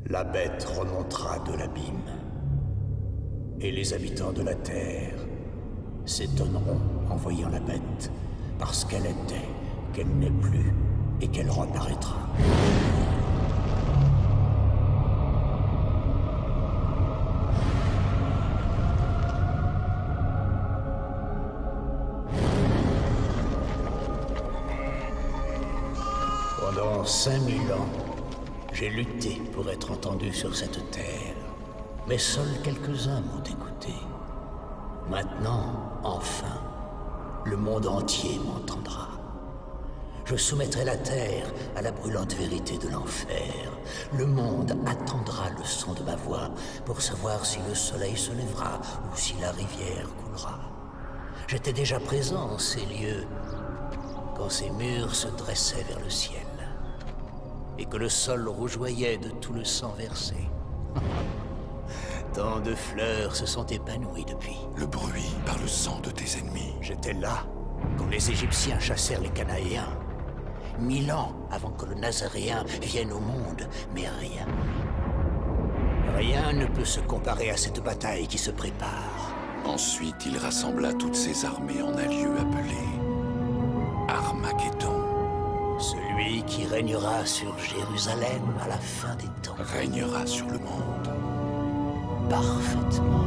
La bête remontera de l'abîme. Et les habitants de la Terre s'étonneront en voyant la bête, parce qu'elle était, qu'elle n'est plus, et qu'elle reparaîtra. Pendant 5000 ans, j'ai lutté pour être entendu sur cette terre. Mais seuls quelques-uns m'ont écouté. Maintenant, enfin, le monde entier m'entendra. Je soumettrai la terre à la brûlante vérité de l'enfer. Le monde attendra le son de ma voix pour savoir si le soleil se lèvera ou si la rivière coulera. J'étais déjà présent en ces lieux quand ces murs se dressaient vers le ciel et que le sol rougeoyait de tout le sang versé. Tant de fleurs se sont épanouies depuis. Le bruit par le sang de tes ennemis. J'étais là quand les Égyptiens chassèrent les Cananéens. 1000 ans avant que le Nazaréen vienne au monde, mais rien. Rien ne peut se comparer à cette bataille qui se prépare. Ensuite, il rassembla toutes ses armées en un lieu appelé Armageddon. Celui qui régnera sur Jérusalem à la fin des temps. Régnera sur le monde. Parfaitement.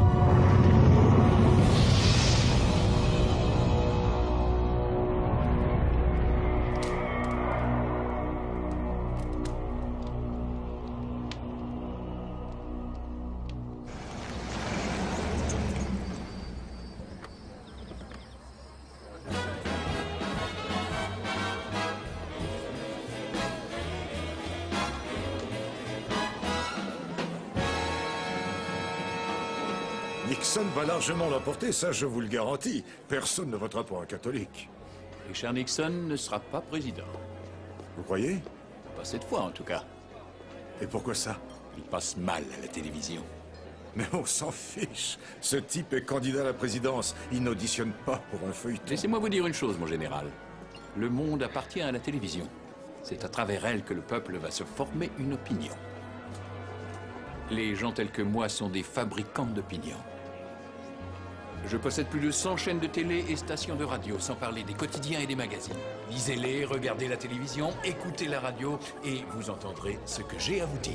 Nixon va largement l'emporter, ça je vous le garantis. Personne ne votera pour un catholique. Richard Nixon ne sera pas président. Vous croyez? Pas cette fois, en tout cas. Et pourquoi ça? Il passe mal à la télévision. Mais on s'en fiche. Ce type est candidat à la présidence. Il n'auditionne pas pour un feuilleton. Laissez-moi vous dire une chose, mon général. Le monde appartient à la télévision. C'est à travers elle que le peuple va se former une opinion. Les gens tels que moi sont des fabricants d'opinion. Je possède plus de 100 chaînes de télé et stations de radio, sans parler des quotidiens et des magazines. Lisez-les, regardez la télévision, écoutez la radio, et vous entendrez ce que j'ai à vous dire.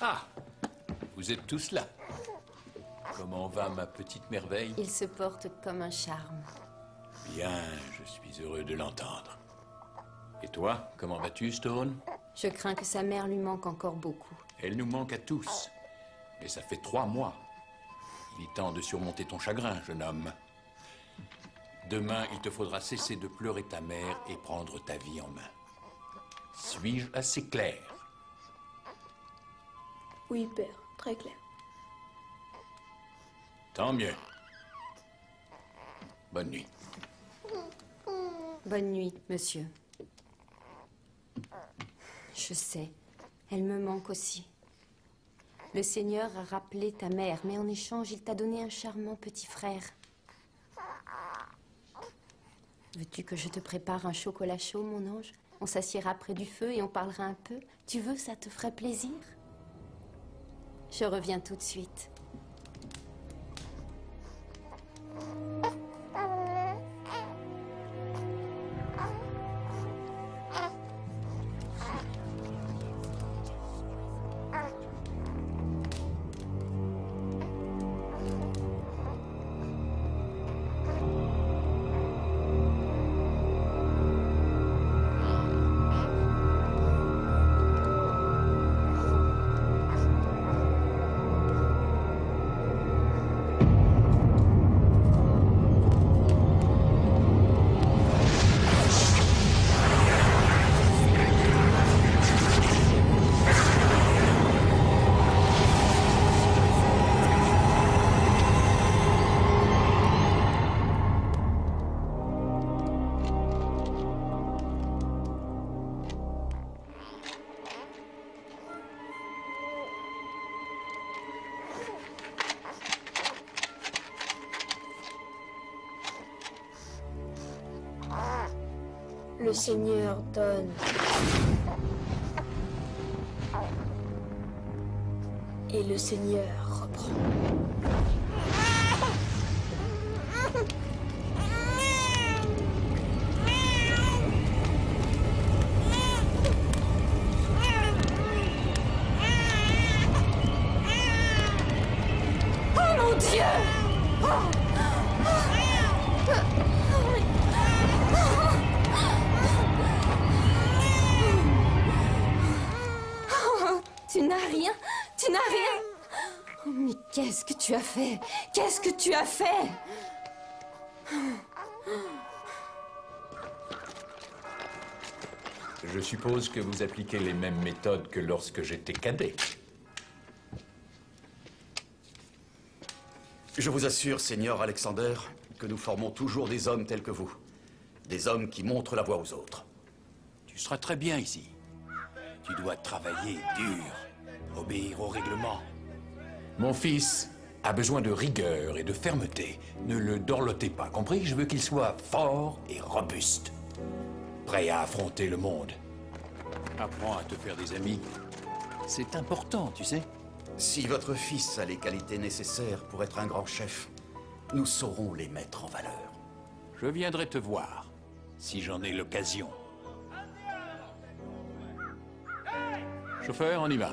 Ah, vous êtes tous là. Comment va ma petite merveille? Il se porte comme un charme. Bien, je suis heureux de l'entendre. Et toi, comment vas-tu, Stone? Je crains que sa mère lui manque encore beaucoup. Elle nous manque à tous. Mais ça fait 3 mois. Il est temps de surmonter ton chagrin, jeune homme. Demain, il te faudra cesser de pleurer ta mère et prendre ta vie en main. Suis-je assez clair? Oui, père, très clair. Tant mieux. Bonne nuit. Bonne nuit, monsieur. Je sais, elle me manque aussi. Le Seigneur a rappelé ta mère, mais en échange, il t'a donné un charmant petit frère. Veux-tu que je te prépare un chocolat chaud, mon ange? On s'assiera près du feu et on parlera un peu. Tu veux, ça te ferait plaisir? Je reviens tout de suite. Le Seigneur donne. Et le Seigneur reprend. Oh mon Dieu! Tu n'as rien? Tu n'as rien? Oh, mais qu'est-ce que tu as fait? Qu'est-ce que tu as fait? Je suppose que vous appliquez les mêmes méthodes que lorsque j'étais cadet. Je vous assure, Seigneur Alexander, que nous formons toujours des hommes tels que vous. Des hommes qui montrent la voie aux autres. Tu seras très bien ici. Tu dois travailler dur, obéir aux règlements. Mon fils a besoin de rigueur et de fermeté. Ne le dorlotez pas, compris? Je veux qu'il soit fort et robuste. Prêt à affronter le monde. Apprends à te faire des amis. C'est important, tu sais. Si votre fils a les qualités nécessaires pour être un grand chef, nous saurons les mettre en valeur. Je viendrai te voir, si j'en ai l'occasion. Chauffeur, on y va.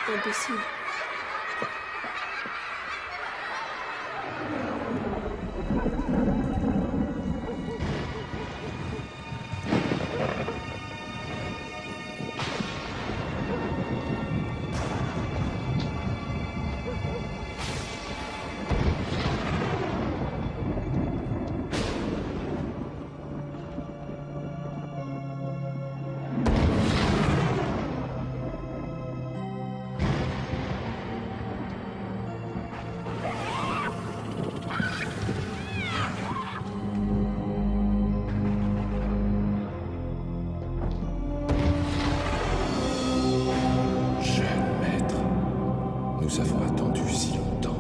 Impossible. Nous avons attendu si longtemps.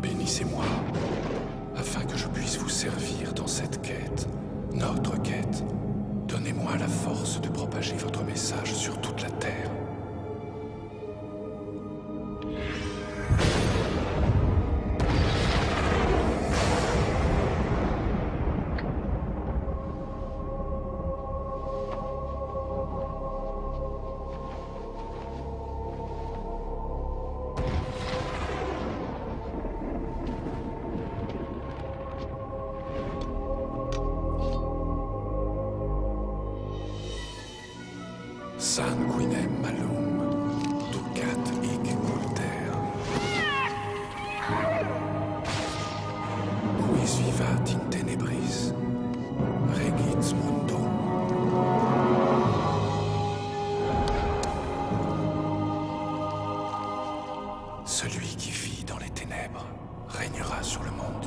Bénissez-moi, afin que je puisse vous servir dans cette quête, notre quête. Donnez-moi la force de propager votre message sur toute la Terre. Sanguinem malum, ducat hic culter. Quis vivat in tenebris, regit mundo. Celui qui vit dans les ténèbres régnera sur le monde.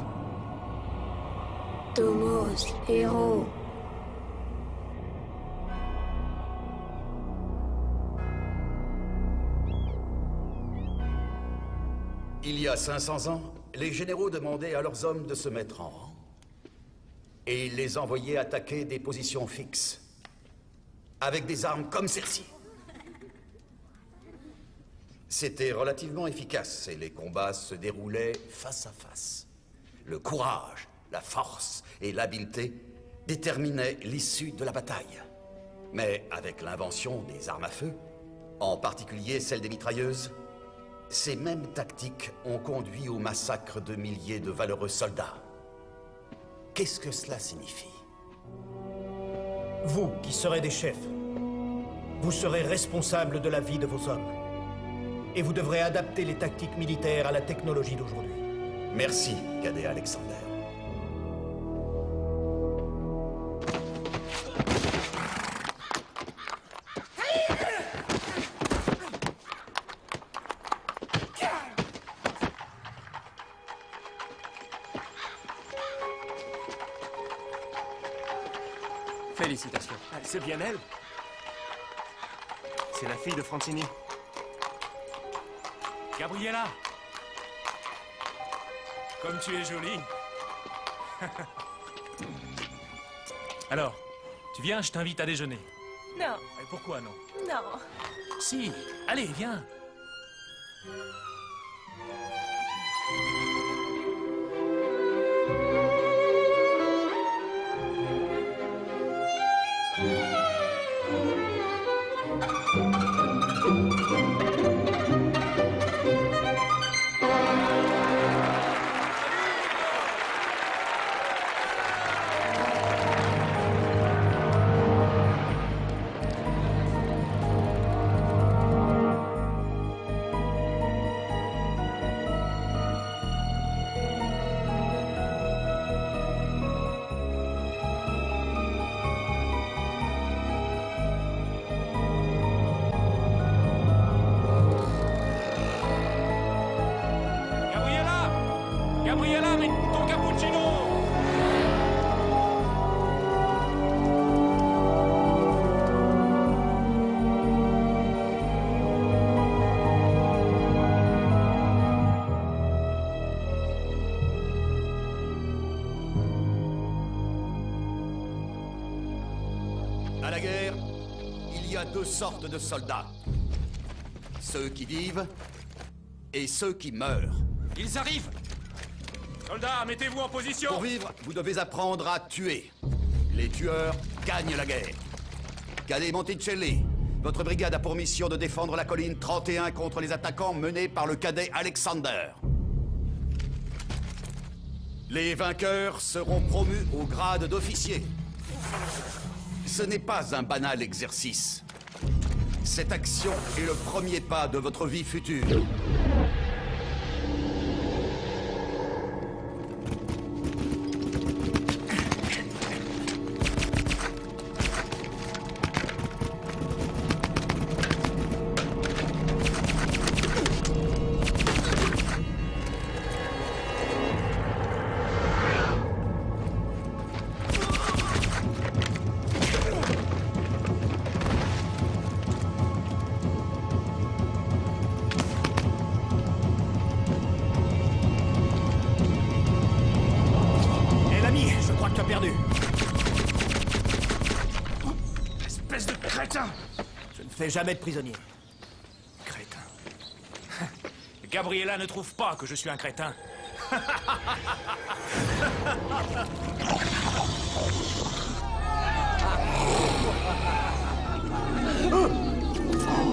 Tomos, héros. Il y a 500 ans, les généraux demandaient à leurs hommes de se mettre en rang. Et ils les envoyaient attaquer des positions fixes, avec des armes comme celle-ci. C'était relativement efficace et les combats se déroulaient face à face. Le courage, la force et l'habileté déterminaient l'issue de la bataille. Mais avec l'invention des armes à feu, en particulier celle des mitrailleuses, Ces mêmes tactiques ont conduit au massacre de milliers de valeureux soldats. Qu'est-ce que cela signifie? Vous, qui serez des chefs, vous serez responsables de la vie de vos hommes. Et vous devrez adapter les tactiques militaires à la technologie d'aujourd'hui. Merci, cadet Alexander. Félicitations. C'est bien elle. C'est la fille de Francini. Gabriella! Comme tu es jolie. Alors, tu viens, je t'invite à déjeuner. Non. Et pourquoi non? Non. Si, allez, viens. Gabriella, mais ton cappuccino! À la guerre, il y a deux sortes de soldats. Ceux qui vivent et ceux qui meurent. Ils arrivent! Soldats, mettez-vous en position! Pour vivre, vous devez apprendre à tuer. Les tueurs gagnent la guerre. Cadet Monticelli, votre brigade a pour mission de défendre la colline 31 contre les attaquants menés par le cadet Alexander. Les vainqueurs seront promus au grade d'officier. Ce n'est pas un banal exercice. Cette action est le premier pas de votre vie future. Espèce de crétin! Je ne fais jamais de prisonniers. Crétin. Gabriella ne trouve pas que je suis un crétin.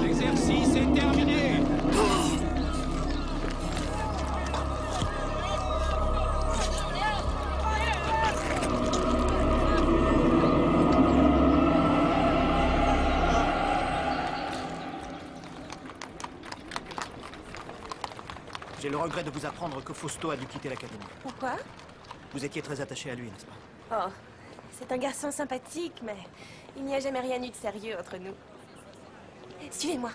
L'exercice est terminé. J'ai le regret de vous apprendre que Fausto a dû quitter l'académie. Pourquoi? Vous étiez très attaché à lui, n'est-ce pas? Oh, c'est un garçon sympathique, mais il n'y a jamais rien eu de sérieux entre nous. Suivez-moi.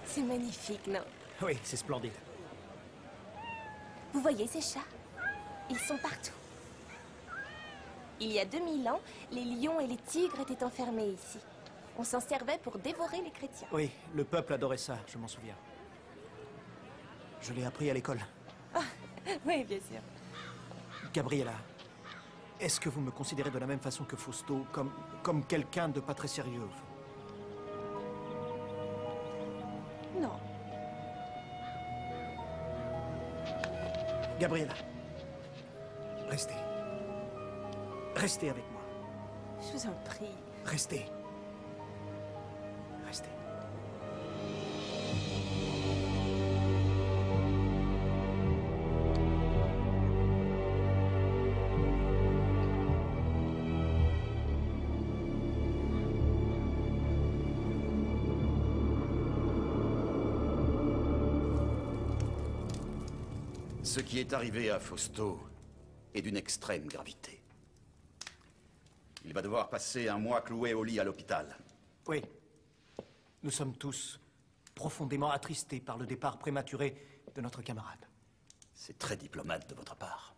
C'est magnifique, non? Oui, c'est splendide. Vous voyez ces chats? Ils sont partout. Il y a 2000 ans, les lions et les tigres étaient enfermés ici. On s'en servait pour dévorer les chrétiens. Oui, le peuple adorait ça, je m'en souviens. Je l'ai appris à l'école. Ah, oui, bien sûr. Gabriella, est-ce que vous me considérez de la même façon que Fausto, comme quelqu'un de pas très sérieux? Non. Gabriella, restez. Restez avec moi. Je vous en prie. Restez. Restez. Ce qui est arrivé à Fausto est d'une extrême gravité. Il va devoir passer un mois cloué au lit à l'hôpital. Oui. Nous sommes tous profondément attristés par le départ prématuré de notre camarade. C'est très diplomate de votre part.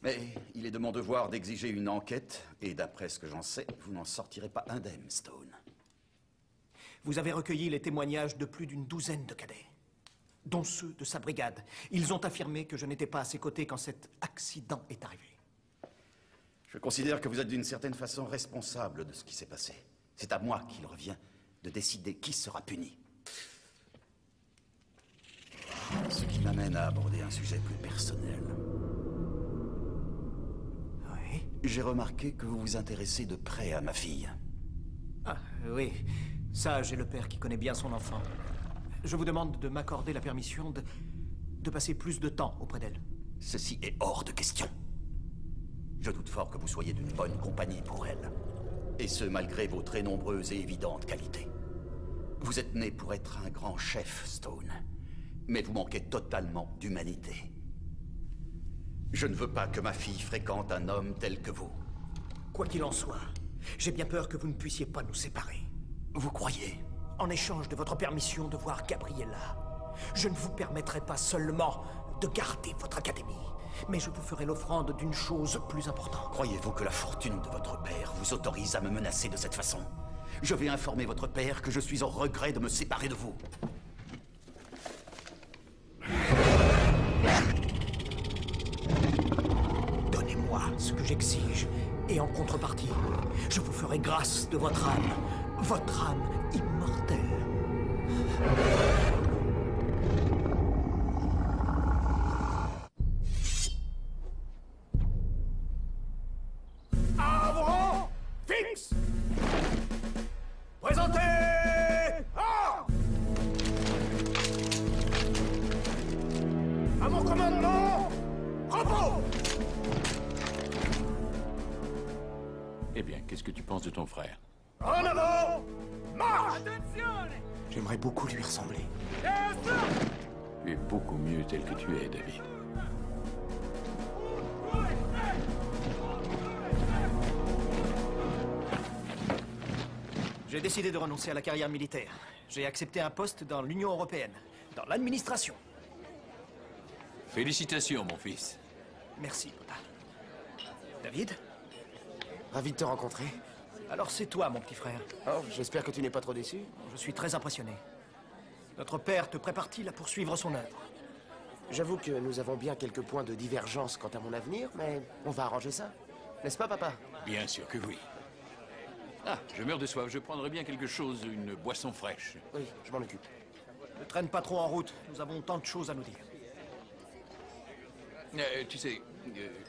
Mais il est de mon devoir d'exiger une enquête, et d'après ce que j'en sais, vous n'en sortirez pas indemne, Stone. Vous avez recueilli les témoignages de plus d'une douzaine de cadets, dont ceux de sa brigade. Ils ont affirmé que je n'étais pas à ses côtés quand cet accident est arrivé. Je considère que vous êtes d'une certaine façon responsable de ce qui s'est passé. C'est à moi qu'il revient de décider qui sera puni. Ce qui m'amène à aborder un sujet plus personnel. Oui? J'ai remarqué que vous vous intéressez de près à ma fille. Ah, oui. Ça, j'ai le père qui connaît bien son enfant. Je vous demande de m'accorder la permission de passer plus de temps auprès d'elle. Ceci est hors de question. Je doute fort que vous soyez d'une bonne compagnie pour elle. Et ce, malgré vos très nombreuses et évidentes qualités. Vous êtes né pour être un grand chef, Stone. Mais vous manquez totalement d'humanité. Je ne veux pas que ma fille fréquente un homme tel que vous. Quoi qu'il en soit, j'ai bien peur que vous ne puissiez pas nous séparer. Vous croyez? En échange de votre permission de voir Gabriella, je ne vous permettrai pas seulement de garder votre académie, mais je vous ferai l'offrande d'une chose plus importante. Croyez-vous que la fortune de votre père vous autorise à me menacer de cette façon? Je vais informer votre père que je suis au regret de me séparer de vous. Donnez-moi ce que j'exige, et en contrepartie, je vous ferai grâce de votre âme immortelle. À vos rangs, fixe! Présentez! À mon commandement, repos! Eh bien, qu'est-ce que tu penses de ton frère? En avant! Marche! J'aimerais beaucoup lui ressembler. Tu es beaucoup mieux tel que tu es, David. J'ai décidé de renoncer à la carrière militaire. J'ai accepté un poste dans l'Union européenne, dans l'administration. Félicitations, mon fils. Merci, papa. David? Ravi de te rencontrer. Alors c'est toi, mon petit frère. Oh, j'espère que tu n'es pas trop déçu. Je suis très impressionné. Notre père te prépare-t-il à poursuivre son œuvre? J'avoue que nous avons bien quelques points de divergence quant à mon avenir, mais on va arranger ça. N'est-ce pas, papa? Bien sûr que oui. Ah, je meurs de soif. Je prendrais bien quelque chose, une boisson fraîche. Oui, je m'en occupe. Ne traîne pas trop en route. Nous avons tant de choses à nous dire. Tu sais,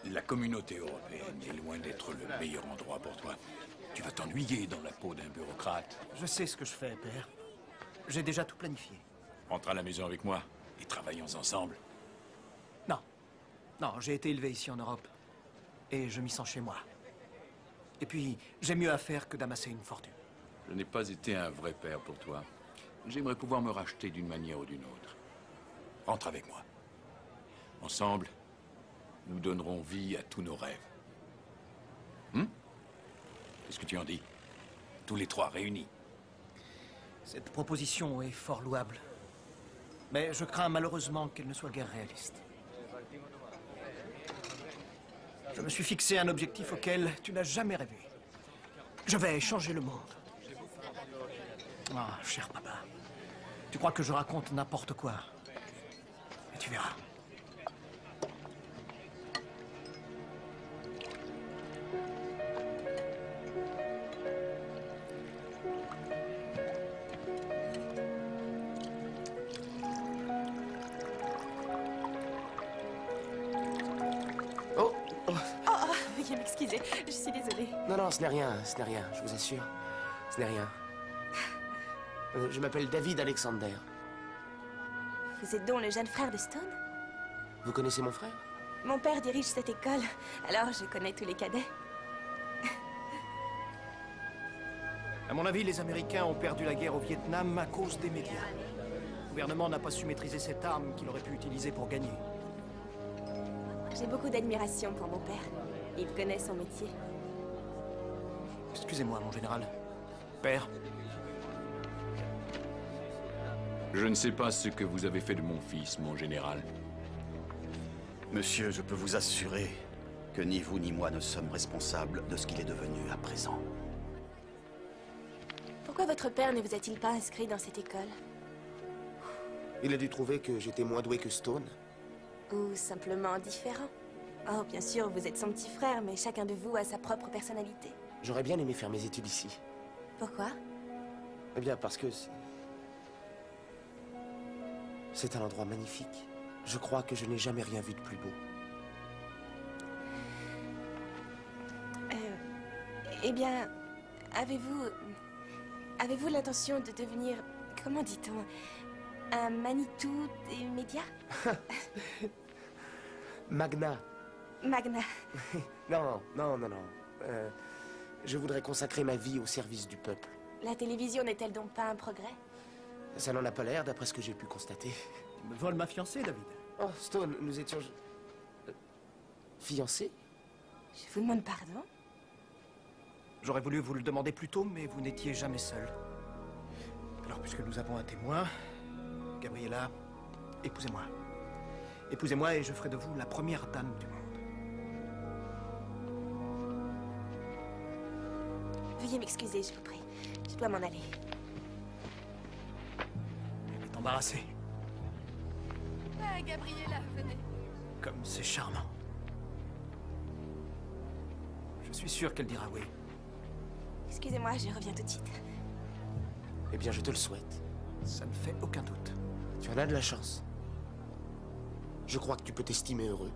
la communauté européenne est loin d'être le meilleur endroit pour toi. Tu vas t'ennuyer dans la peau d'un bureaucrate. Je sais ce que je fais, père. J'ai déjà tout planifié. Rentre à la maison avec moi et travaillons ensemble. Non. Non, j'ai été élevé ici en Europe. Et je m'y sens chez moi. Et puis, j'ai mieux à faire que d'amasser une fortune. Je n'ai pas été un vrai père pour toi. J'aimerais pouvoir me racheter d'une manière ou d'une autre. Rentre avec moi. Ensemble, nous donnerons vie à tous nos rêves. Qu'est-ce que tu en dis? Tous les trois réunis. Cette proposition est fort louable. Mais je crains malheureusement qu'elle ne soit guère réaliste. Je me suis fixé un objectif auquel tu n'as jamais rêvé. Je vais changer le monde. Ah, cher papa. Tu crois que je raconte n'importe quoi? Mais tu verras. Veuillez m'excuser, je suis désolée. Non, non, ce n'est rien, ce n'est rien, je vous assure. Ce n'est rien. Je m'appelle David Alexander. Vous êtes donc le jeune frère de Stone? Vous connaissez mon frère? Mon père dirige cette école, alors je connais tous les cadets. À mon avis, les Américains ont perdu la guerre au Vietnam à cause des médias. Le gouvernement n'a pas su maîtriser cette arme qu'il aurait pu utiliser pour gagner. J'ai beaucoup d'admiration pour mon père. Il connaît son métier. Excusez-moi, mon général. Père. Je ne sais pas ce que vous avez fait de mon fils, mon général. Monsieur, je peux vous assurer que ni vous ni moi ne sommes responsables de ce qu'il est devenu à présent. Pourquoi votre père ne vous a-t-il pas inscrit dans cette école? Il a dû trouver que j'étais moins doué que Stone. Ou simplement différent? Oh, bien sûr, vous êtes son petit frère, mais chacun de vous a sa propre personnalité. J'aurais bien aimé faire mes études ici. Pourquoi? Eh bien, parce que c'est un endroit magnifique. Je crois que je n'ai jamais rien vu de plus beau. Eh bien, avez-vous l'intention de devenir, comment dit-on, un Manitou des médias? Magna. Magna. Non, non, non, non. Je voudrais consacrer ma vie au service du peuple. La télévision n'est-elle donc pas un progrès? Ça n'en a pas l'air, d'après ce que j'ai pu constater. Tu me voles ma fiancée, David. Oh, Stone, nous étions... fiancés? Je vous demande pardon? J'aurais voulu vous le demander plus tôt, mais vous n'étiez jamais seul. Alors, puisque nous avons un témoin, Gabriella, épousez-moi. Épousez-moi et je ferai de vous la première dame du monde. Veuillez m'excuser, je vous prie. Je dois m'en aller. Elle est embarrassée. Ah, Gabriella, venez. Comme c'est charmant. Je suis sûr qu'elle dira oui. Excusez-moi, je reviens tout de suite. Eh bien, je te le souhaite. Ça ne fait aucun doute. Tu en as de la chance. Je crois que tu peux t'estimer heureux.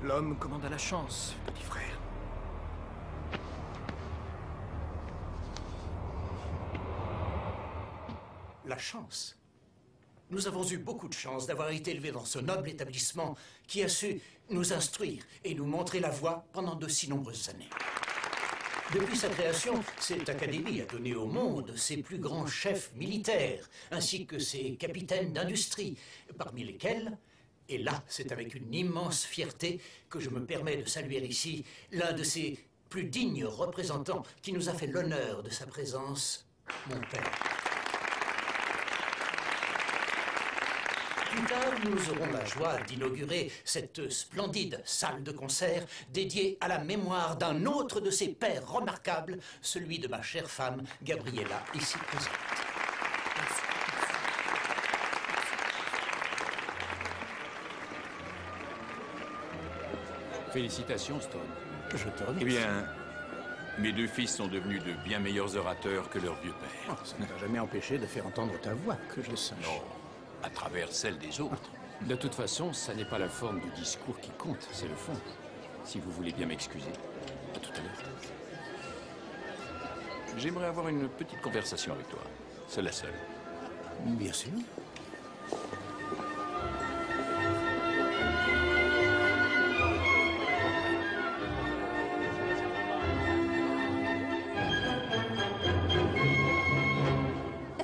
L'homme commande à la chance, petit frère. La chance. Nous avons eu beaucoup de chance d'avoir été élevés dans ce noble établissement qui a su nous instruire et nous montrer la voie pendant de si nombreuses années. Depuis sa création, cette académie a donné au monde ses plus grands chefs militaires, ainsi que ses capitaines d'industrie, parmi lesquels, et là c'est avec une immense fierté que je me permets de saluer ici, l'un de ses plus dignes représentants qui nous a fait l'honneur de sa présence, mon père. Plus tard, nous aurons la joie d'inaugurer cette splendide salle de concert dédiée à la mémoire d'un autre de ses pères remarquables, celui de ma chère femme, Gabriella, ici présente. Félicitations, Stone. Je te remercie. Eh bien, mes deux fils sont devenus de bien meilleurs orateurs que leur vieux père. Oh, ça ne t'a jamais empêché de faire entendre ta voix, que je sache. Non, à travers celle des autres. De toute façon, ça n'est pas la forme du discours qui compte, c'est le fond. Si vous voulez bien m'excuser. À tout à l'heure. J'aimerais avoir une petite conversation avec toi. C'est la seule. Bien sûr.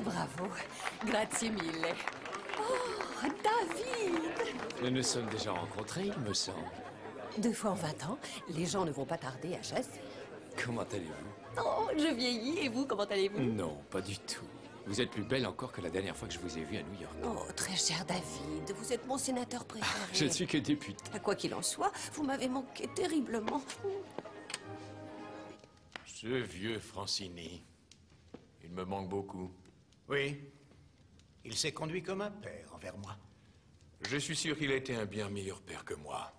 Bravo. Grazie mille. Oh, David! Nous nous sommes déjà rencontrés, il me semble. 2 fois en 20 ans, les gens ne vont pas tarder à chasser. Comment allez-vous? Oh, je vieillis, et vous, comment allez-vous? Non, pas du tout. Vous êtes plus belle encore que la dernière fois que je vous ai vu à New York. Oh, très cher David, vous êtes mon sénateur préféré. Je ne suis que député. Quoi qu'il en soit, vous m'avez manqué terriblement. Ce vieux Francini, il me manque beaucoup. Oui. Il s'est conduit comme un père envers moi. Je suis sûr qu'il a été un bien meilleur père que moi.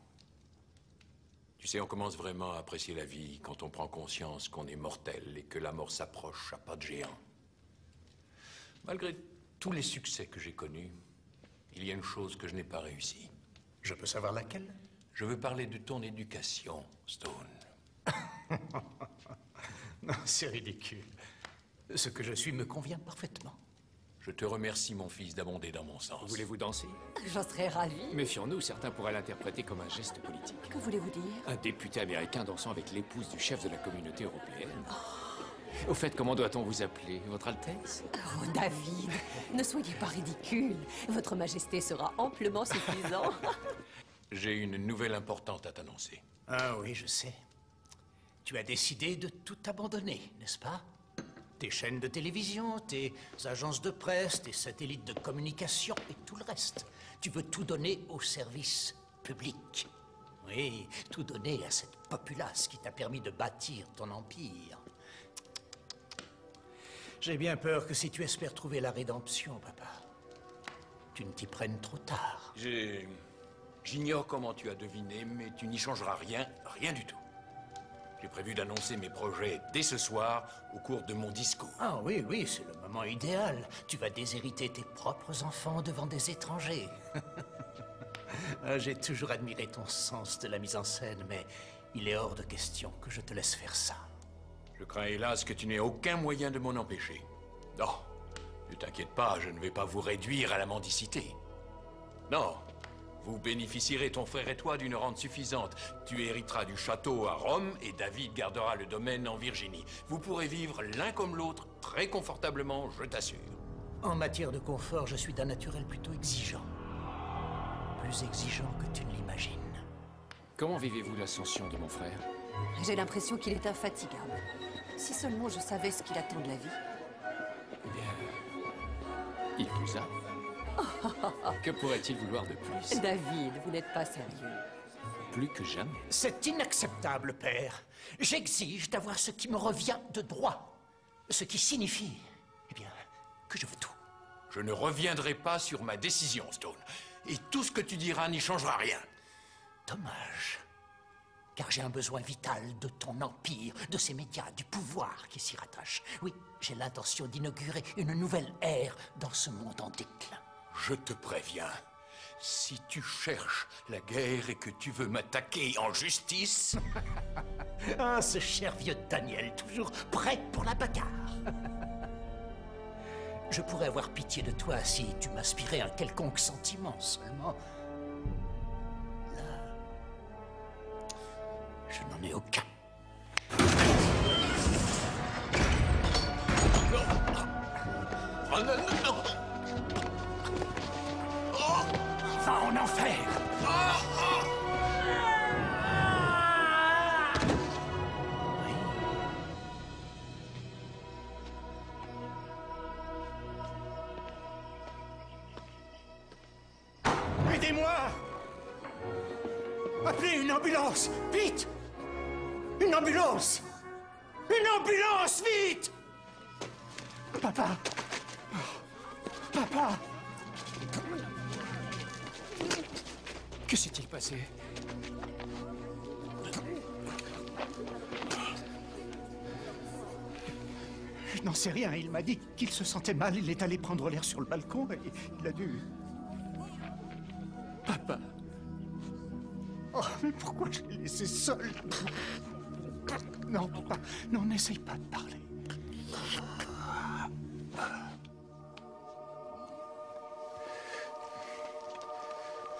Tu sais, on commence vraiment à apprécier la vie quand on prend conscience qu'on est mortel et que la mort s'approche à pas de géant. Malgré tous les succès que j'ai connus, il y a une chose que je n'ai pas réussi. Je peux savoir laquelle? Je veux parler de ton éducation, Stone. Non, c'est ridicule. Ce que je suis me convient parfaitement. Je te remercie, mon fils, d'abonder dans mon sens. Voulez-vous danser? J'en serais ravie. Méfions-nous, certains pourraient l'interpréter comme un geste politique. Que voulez-vous dire? Un député américain dansant avec l'épouse du chef de la communauté européenne. Au fait, comment doit-on vous appeler? Votre Altesse? Oh, David, ne soyez pas ridicule. Votre Majesté sera amplement suffisant. J'ai une nouvelle importante à t'annoncer. Ah oui, je sais. Tu as décidé de tout abandonner, n'est-ce pas? Tes chaînes de télévision, tes agences de presse, tes satellites de communication et tout le reste. Tu veux tout donner au service public. Oui, tout donner à cette populace qui t'a permis de bâtir ton empire. J'ai bien peur que si tu espères trouver la rédemption, papa, tu ne t'y prennes trop tard. J'ignore comment tu as deviné, mais tu n'y changeras rien, rien du tout. J'ai prévu d'annoncer mes projets dès ce soir, au cours de mon discours. Ah oui, oui, c'est le moment idéal. Tu vas déshériter tes propres enfants devant des étrangers. J'ai toujours admiré ton sens de la mise en scène, mais il est hors de question que je te laisse faire ça. Je crains hélas que tu n'aies aucun moyen de m'en empêcher. Non, ne t'inquiète pas, je ne vais pas vous réduire à la mendicité. Non, vous bénéficierez, ton frère et toi, d'une rente suffisante. Tu hériteras du château à Rome et David gardera le domaine en Virginie. Vous pourrez vivre l'un comme l'autre très confortablement, je t'assure. En matière de confort, je suis d'un naturel plutôt exigeant. Plus exigeant que tu ne l'imagines. Comment vivez-vous l'ascension de mon frère? J'ai l'impression qu'il est infatigable. Si seulement je savais ce qu'il attend de la vie. Eh bien, il vous a. Que pourrait-il vouloir de plus? David, vous n'êtes pas sérieux. Plus que jamais. C'est inacceptable, père. J'exige d'avoir ce qui me revient de droit. Ce qui signifie, eh bien, que je veux tout. Je ne reviendrai pas sur ma décision, Stone. Et tout ce que tu diras n'y changera rien. Dommage. Car j'ai un besoin vital de ton empire, de ces médias, du pouvoir qui s'y rattache. Oui, j'ai l'intention d'inaugurer une nouvelle ère dans ce monde en déclin. Je te préviens, si tu cherches la guerre et que tu veux m'attaquer en justice... Ah, ce cher vieux Daniel, toujours prêt pour la bagarre. Je pourrais avoir pitié de toi si tu m'inspirais un quelconque sentiment seulement. Là, je n'en ai aucun. Oh non, non, non. Va en enfer. Aidez-moi! Appelez une ambulance! Vite! Une ambulance! Une ambulance! Vite! Papa! Papa! Que s'est-il passé? Je n'en sais rien. Il m'a dit qu'il se sentait mal. Il est allé prendre l'air sur le balcon et il a dû... Papa. Oh, mais pourquoi je l'ai laissé seul? Non, papa. Non, n'essaye pas de parler.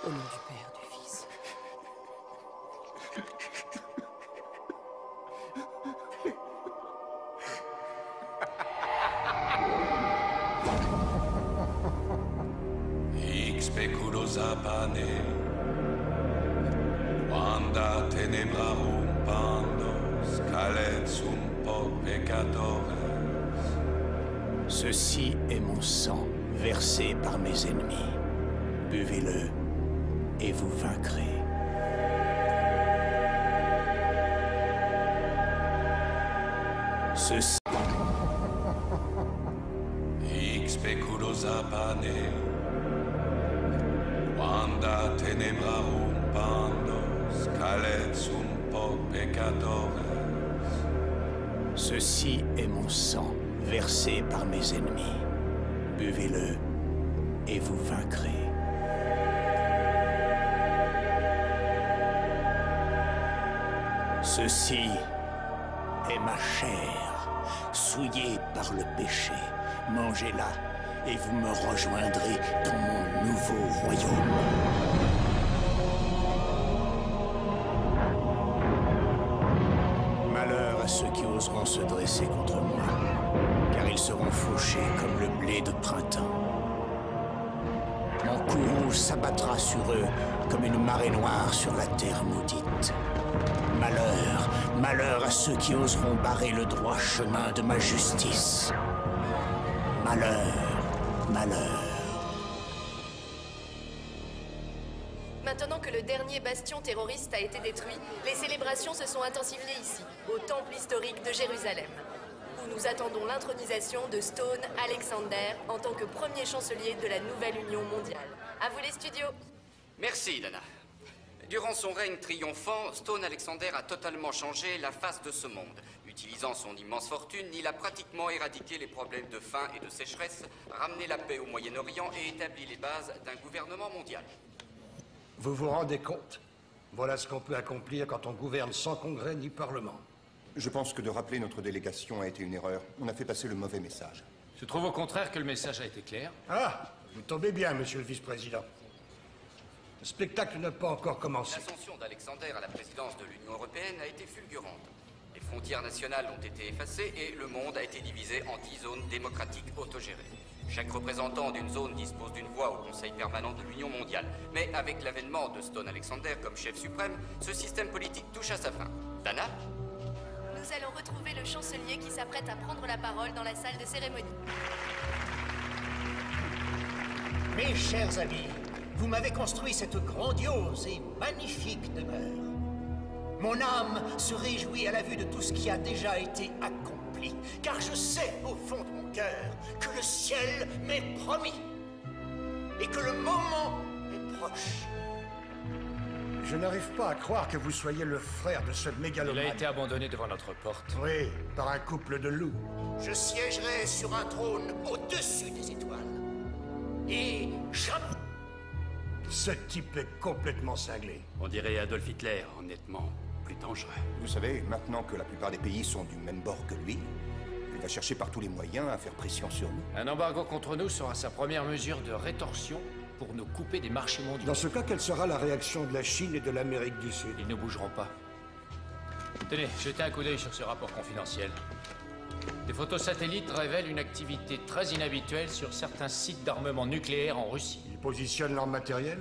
Au nom du Père, du Fils. Speculosa pane, quanda tenebrarum pandos, calet sum po peccatores. Ceci est mon sang, versé par mes ennemis. Buvez-le, et vous vaincrez. Ceci... Hic speculosa pane, quanda tenebrarum pandos, calet sum po peccatores. Ceci est mon sang, versé par mes ennemis. Buvez-le, et vous vaincrez. Ceci est ma chair, souillée par le péché. Mangez-la et vous me rejoindrez dans mon nouveau royaume. Malheur à ceux qui oseront se dresser contre moi, car ils seront fauchés comme le blé de printemps. Mon cou rouge s'abattra sur eux comme une marée noire sur la terre maudite. Malheur, malheur à ceux qui oseront barrer le droit chemin de ma justice. Malheur, malheur. Maintenant que le dernier bastion terroriste a été détruit, les célébrations se sont intensifiées ici, au temple historique de Jérusalem, où nous attendons l'intronisation de Stone Alexander en tant que premier chancelier de la nouvelle Union mondiale. À vous les studios. Merci, Dana. Durant son règne triomphant, Stone Alexander a totalement changé la face de ce monde. Utilisant son immense fortune, il a pratiquement éradiqué les problèmes de faim et de sécheresse, ramené la paix au Moyen-Orient et établi les bases d'un gouvernement mondial. Vous vous rendez compte? Voilà ce qu'on peut accomplir quand on gouverne sans congrès ni parlement. Je pense que de rappeler notre délégation a été une erreur. On a fait passer le mauvais message. Je trouve au contraire que le message a été clair. Ah, vous tombez bien, monsieur le vice-président. Le spectacle n'a pas encore commencé. L'ascension d'Alexander à la présidence de l'Union européenne a été fulgurante. Les frontières nationales ont été effacées et le monde a été divisé en 10 zones démocratiques autogérées. Chaque représentant d'une zone dispose d'une voix au Conseil permanent de l'Union mondiale. Mais avec l'avènement de Stone Alexander comme chef suprême, ce système politique touche à sa fin. Dana? Nous allons retrouver le chancelier qui s'apprête à prendre la parole dans la salle de cérémonie. Mes chers amis, vous m'avez construit cette grandiose et magnifique demeure. Mon âme se réjouit à la vue de tout ce qui a déjà été accompli, car je sais au fond de mon cœur que le ciel m'est promis et que le moment est proche. Je n'arrive pas à croire que vous soyez le frère de ce mégalomane. Il a été abandonné devant notre porte. Oui, par un couple de loups. Je siégerai sur un trône au-dessus des étoiles. Et jamais... Ce type est complètement cinglé. On dirait Adolf Hitler, honnêtement, plus dangereux. Vous savez, maintenant que la plupart des pays sont du même bord que lui, il va chercher par tous les moyens à faire pression sur nous. Un embargo contre nous sera sa première mesure de rétorsion pour nous couper des marchés mondiaux. Dans ce cas, quelle sera la réaction de la Chine et de l'Amérique du Sud? Ils ne bougeront pas. Tenez, jetez un coup d'œil sur ce rapport confidentiel. Des photos satellites révèlent une activité très inhabituelle sur certains sites d'armement nucléaire en Russie. Ils positionnent leur matériel?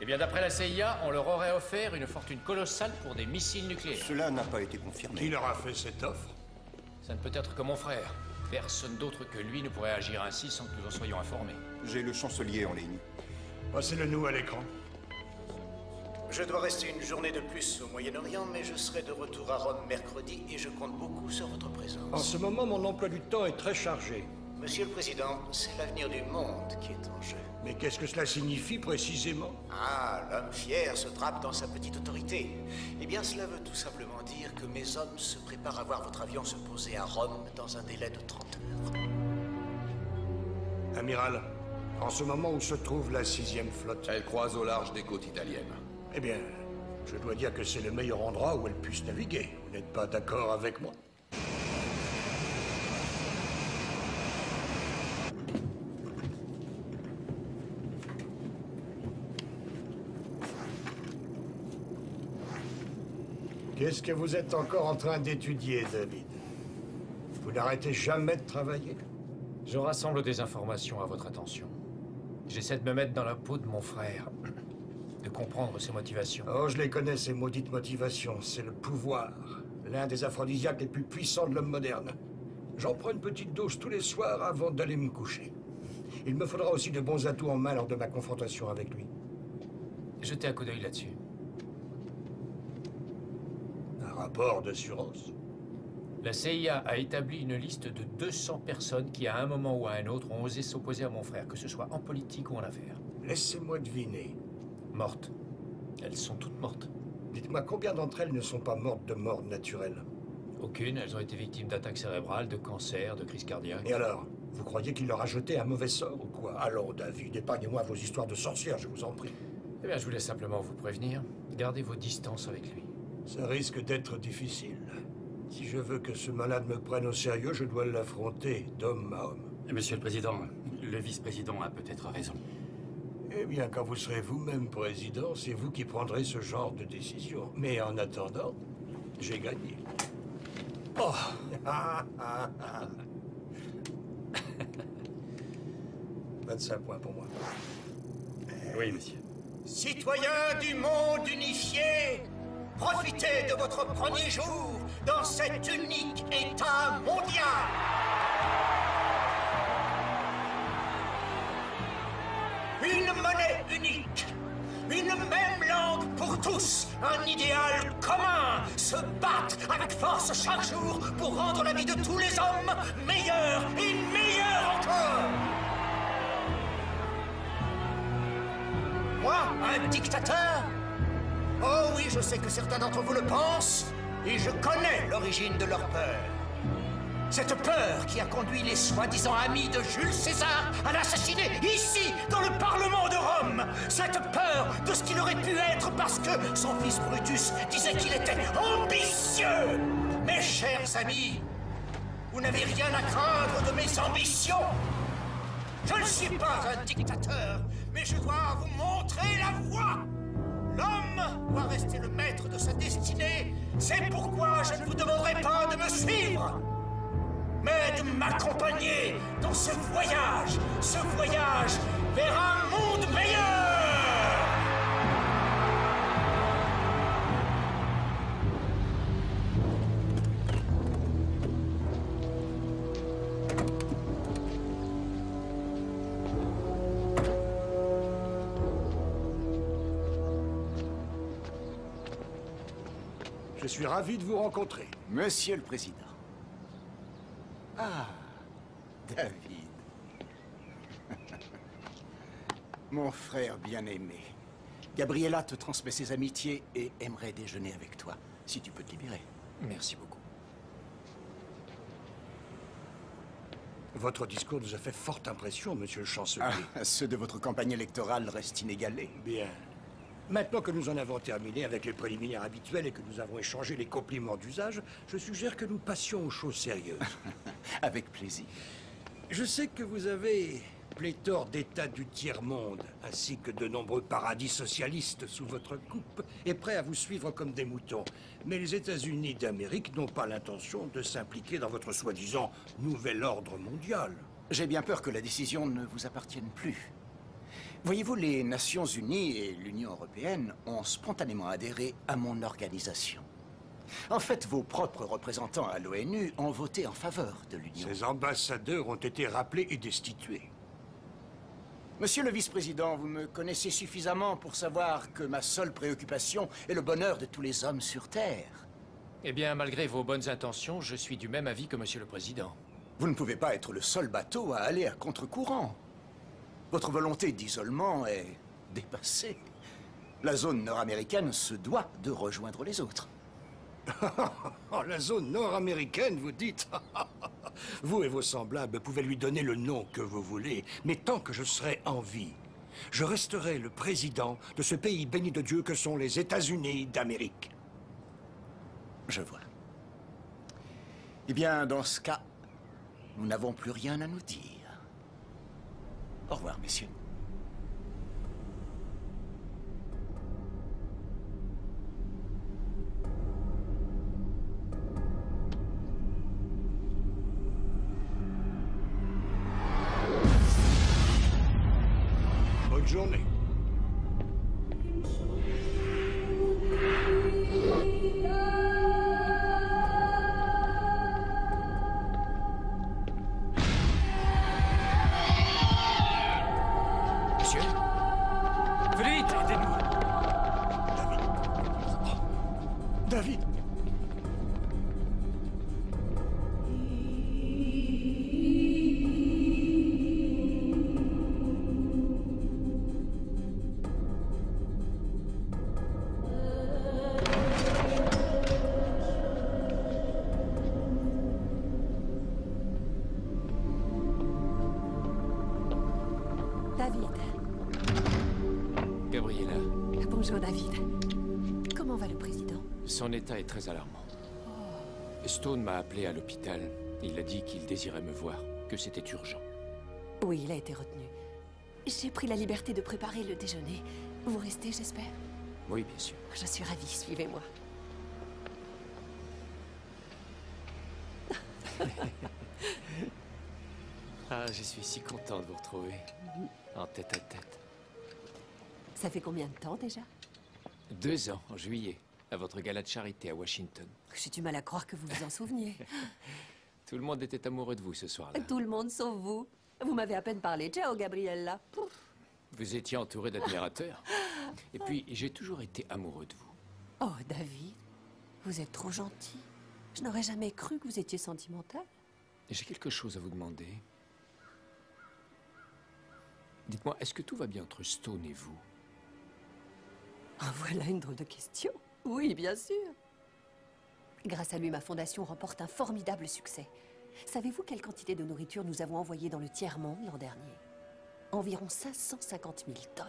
Eh bien, d'après la CIA, on leur aurait offert une fortune colossale pour des missiles nucléaires. Cela n'a pas été confirmé. Qui leur a fait cette offre? Ça ne peut être que mon frère. Personne d'autre que lui ne pourrait agir ainsi sans que nous en soyons informés. J'ai le chancelier en ligne. Passez-le nous à l'écran. Je dois rester une journée de plus au Moyen-Orient, mais je serai de retour à Rome mercredi et je compte beaucoup sur votre présence. En ce moment, mon emploi du temps est très chargé. Monsieur le Président, c'est l'avenir du monde qui est en jeu. Mais qu'est-ce que cela signifie précisément? Ah, l'homme fier se drape dans sa petite autorité. Eh bien, cela veut tout simplement dire que mes hommes se préparent à voir votre avion se poser à Rome dans un délai de 30 heures. Amiral, en ce moment où se trouve la 6e flotte... Elle croise au large des côtes italiennes. Eh bien, je dois dire que c'est le meilleur endroit où elle puisse naviguer. Vous n'êtes pas d'accord avec moi? Qu'est-ce que vous êtes encore en train d'étudier, David? Vous n'arrêtez jamais de travailler? Je rassemble des informations à votre attention. J'essaie de me mettre dans la peau de mon frère, de comprendre ses motivations. Oh, je les connais, ces maudites motivations. C'est le pouvoir. L'un des aphrodisiaques les plus puissants de l'homme moderne. J'en prends une petite dose tous les soirs avant d'aller me coucher. Il me faudra aussi de bons atouts en main lors de ma confrontation avec lui. Jetez un coup d'œil là-dessus. Un rapport d'assurance? La CIA a établi une liste de 200 personnes qui, à un moment ou à un autre, ont osé s'opposer à mon frère, que ce soit en politique ou en affaires. Laissez-moi deviner. Mortes. Elles sont toutes mortes. Dites-moi, combien d'entre elles ne sont pas mortes de mort naturelle? Aucune. Elles ont été victimes d'attaques cérébrales, de cancer, de crises cardiaques. Et alors? Vous croyez qu'il leur a jeté un mauvais sort ou quoi? Allons, David, épargnez-moi vos histoires de sorcières, je vous en prie. Eh bien, je voulais simplement vous prévenir. Gardez vos distances avec lui. Ça risque d'être difficile. Si je veux que ce malade me prenne au sérieux, je dois l'affronter d'homme à homme. Monsieur le Président, le vice-président a peut-être raison. Eh bien, quand vous serez vous-même président, c'est vous qui prendrez ce genre de décision. Mais en attendant, j'ai gagné. Oh 25 points pour moi. Oui, monsieur. Citoyens du monde unifié, profitez de votre premier jour dans cet unique État mondial. Une monnaie unique, une même langue pour tous, un idéal commun, se battre avec force chaque jour pour rendre la vie de tous les hommes meilleure et meilleure encore. Moi, un dictateur? Oh oui, je sais que certains d'entre vous le pensent, et je connais l'origine de leur peur. Cette peur qui a conduit les soi-disant amis de Jules César à l'assassiner ici, dans le Parlement de Rome. Cette peur de ce qu'il aurait pu être parce que son fils Brutus disait qu'il était ambitieux. Mes chers amis, vous n'avez rien à craindre de mes ambitions. Je ne suis pas un dictateur, mais je dois vous montrer la voie. L'homme doit rester le maître de sa destinée. C'est pourquoi je ne vous demanderai pas de me suivre, mais de m'accompagner dans ce voyage vers un monde meilleur. Je suis ravi de vous rencontrer. Monsieur le Président. Ah, David. Mon frère bien-aimé. Gabriella te transmet ses amitiés et aimerait déjeuner avec toi, si tu peux te libérer. Merci beaucoup. Votre discours nous a fait forte impression, monsieur le chancelier. Ah, ceux de votre campagne électorale restent inégalés. Bien. Maintenant que nous en avons terminé avec les préliminaires habituels et que nous avons échangé les compliments d'usage, je suggère que nous passions aux choses sérieuses. Avec plaisir. Je sais que vous avez pléthore d'États du tiers-monde, ainsi que de nombreux paradis socialistes sous votre coupe, et prêts à vous suivre comme des moutons. Mais les États-Unis d'Amérique n'ont pas l'intention de s'impliquer dans votre soi-disant nouvel ordre mondial. J'ai bien peur que la décision ne vous appartienne plus. Voyez-vous, les Nations Unies et l'Union Européenne ont spontanément adhéré à mon organisation. En fait, vos propres représentants à l'ONU ont voté en faveur de l'Union. Ces ambassadeurs ont été rappelés et destitués. Monsieur le vice-président, vous me connaissez suffisamment pour savoir que ma seule préoccupation est le bonheur de tous les hommes sur Terre. Eh bien, malgré vos bonnes intentions, je suis du même avis que monsieur le président. Vous ne pouvez pas être le seul bateau à aller à contre-courant. Votre volonté d'isolement est dépassée. La zone nord-américaine se doit de rejoindre les autres. La zone nord-américaine, vous dites? Vous et vos semblables pouvez lui donner le nom que vous voulez, mais tant que je serai en vie, je resterai le président de ce pays béni de Dieu que sont les États-Unis d'Amérique. Je vois. Eh bien, dans ce cas, nous n'avons plus rien à nous dire. Au revoir, messieurs. Bonne journée. David! David. Gabriella. Bonjour, David. Comment va le président? Son état est très alarmant. Stone m'a appelé à l'hôpital. Il a dit qu'il désirait me voir, que c'était urgent. Oui, il a été retenu. J'ai pris la liberté de préparer le déjeuner. Vous restez, j'espère? Oui, bien sûr. Je suis ravie, suivez-moi. Ah, je suis si content de vous retrouver. En tête à tête. Ça fait combien de temps déjà? 2 ans, en juillet, à votre gala de charité à Washington. J'ai du mal à croire que vous vous en souveniez. Tout le monde était amoureux de vous ce soir-là. Tout le monde sauf vous. Vous m'avez à peine parlé. Ciao, Gabriella. Vous étiez entouré d'admirateurs. Et puis, j'ai toujours été amoureux de vous. Oh, David, vous êtes trop gentil. Je n'aurais jamais cru que vous étiez sentimental. J'ai quelque chose à vous demander. Dites-moi, est-ce que tout va bien entre Stone et vous? Ah, voilà une drôle de question. Oui, bien sûr. Grâce à lui, ma fondation remporte un formidable succès. Savez-vous quelle quantité de nourriture nous avons envoyée dans le tiers-monde l'an dernier? Environ 550 000 tonnes.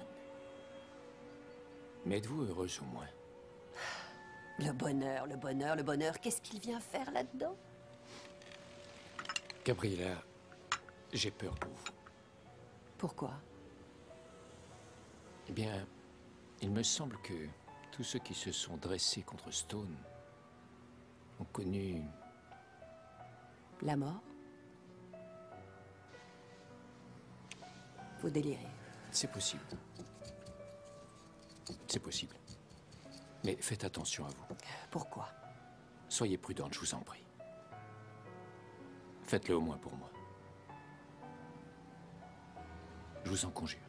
Mais êtes-vous heureuse au moins? Le bonheur, le bonheur, le bonheur, qu'est-ce qu'il vient faire là-dedans? Gabriella, j'ai peur pour vous. Pourquoi? Eh bien, il me semble que tous ceux qui se sont dressés contre Stone ont connu... La mort? Vous délirez. C'est possible. C'est possible. Mais faites attention à vous. Pourquoi? Soyez prudente, je vous en prie. Faites-le au moins pour moi. Je vous en conjure.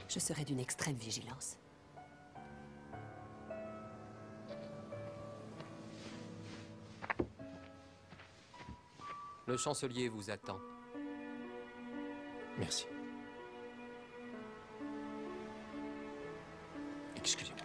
Je serai d'une extrême vigilance. Le chancelier vous attend. Merci. Excusez-moi.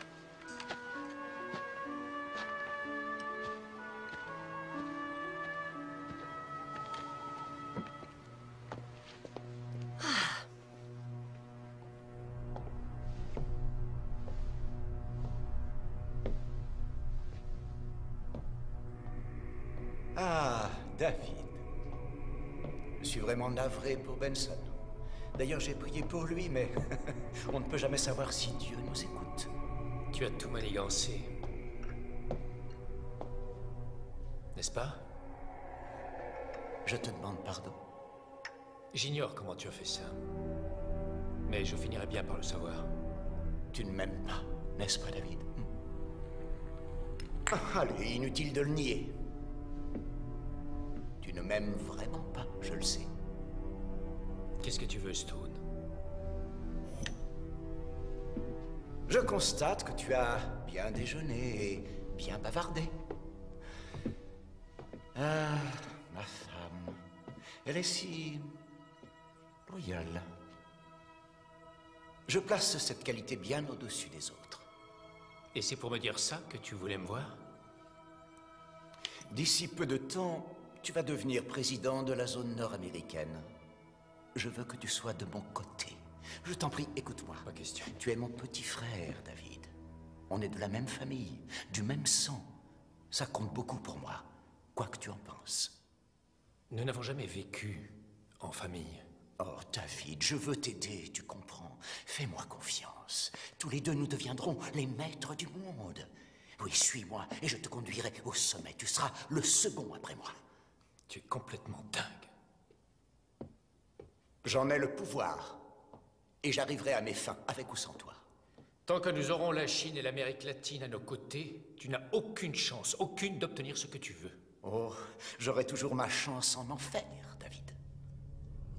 Ah, David. Je suis vraiment navré pour Benson. D'ailleurs, j'ai prié pour lui, mais on ne peut jamais savoir si Dieu nous écoute. Tu as tout manigancé. N'est-ce pas? Je te demande pardon. J'ignore comment tu as fait ça. Mais je finirai bien par le savoir. Tu ne m'aimes pas, n'est-ce pas, David? Allez, inutile de le nier. Tu ne m'aimes vraiment pas, je le sais. Qu'est-ce que tu veux, Stone? Je constate que tu as bien déjeuné et bien bavardé. Ah, ma femme. Elle est si... loyale. Je place cette qualité bien au-dessus des autres. Et c'est pour me dire ça que tu voulais me voir? D'ici peu de temps, tu vas devenir président de la zone nord-américaine. Je veux que tu sois de mon côté. Je t'en prie, écoute-moi. Pas question. Tu es mon petit frère, David. On est de la même famille, du même sang. Ça compte beaucoup pour moi, quoi que tu en penses. Nous n'avons jamais vécu en famille. Oh, David, je veux t'aider, tu comprends. Fais-moi confiance. Tous les deux, nous deviendrons les maîtres du monde. Oui, suis-moi et je te conduirai au sommet. Tu seras le second après moi. Tu es complètement dingue. J'en ai le pouvoir. Et j'arriverai à mes fins, avec ou sans toi. Tant que nous aurons la Chine et l'Amérique latine à nos côtés, tu n'as aucune chance, aucune d'obtenir ce que tu veux. Oh, j'aurai toujours ma chance en enfer, David.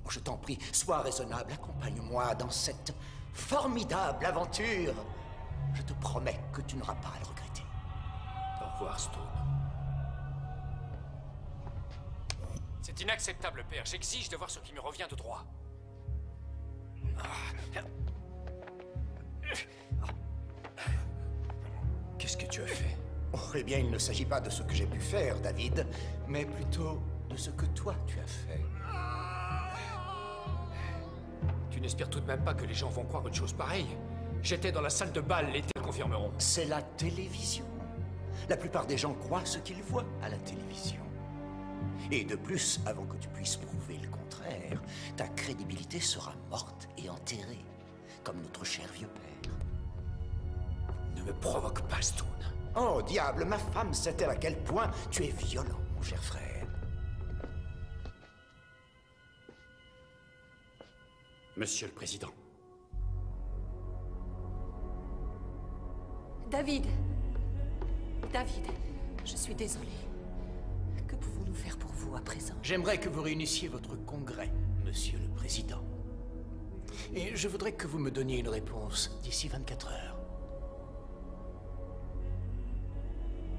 Oh, je t'en prie, sois raisonnable, accompagne-moi dans cette formidable aventure. Je te promets que tu n'auras pas à le regretter. Au revoir, Stone. C'est inacceptable, père. J'exige de voir ce qui me revient de droit. Qu'est-ce que tu as fait? Oh, eh bien, il ne s'agit pas de ce que j'ai pu faire, David, mais plutôt de ce que toi, tu as fait. Tu n'espères tout de même pas que les gens vont croire une chose pareille? J'étais dans la salle de bal, les le confirmeront. C'est la télévision. La plupart des gens croient ce qu'ils voient à la télévision. Et de plus, avant que tu puisses prouver le contraire, ta crédibilité sera morte et enterrée, comme notre cher vieux père. Ne me provoque pas, Stone. Oh, diable, ma femme sait-elle à quel point tu es violent, mon cher frère. Monsieur le Président. David. David, je suis désolée. Que pouvons-nous faire pour vous à présent? J'aimerais que vous réunissiez votre congrès, Monsieur le Président. Et je voudrais que vous me donniez une réponse d'ici 24 heures.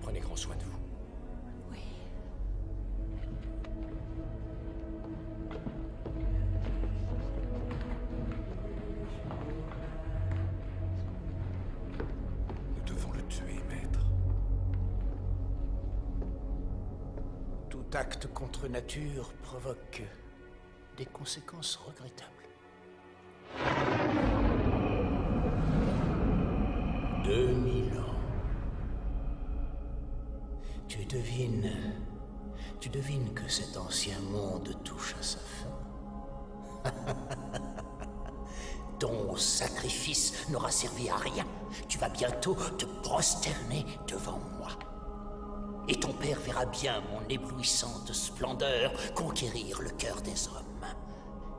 Prenez grand soin de vous. Oui. Nous devons le tuer, maître. Tout acte contre nature provoque des conséquences regrettables. 2000 ans. Tu devines que cet ancien monde touche à sa fin. Ton sacrifice n'aura servi à rien. Tu vas bientôt te prosterner devant moi. Et ton père verra bien mon éblouissante splendeur conquérir le cœur des hommes.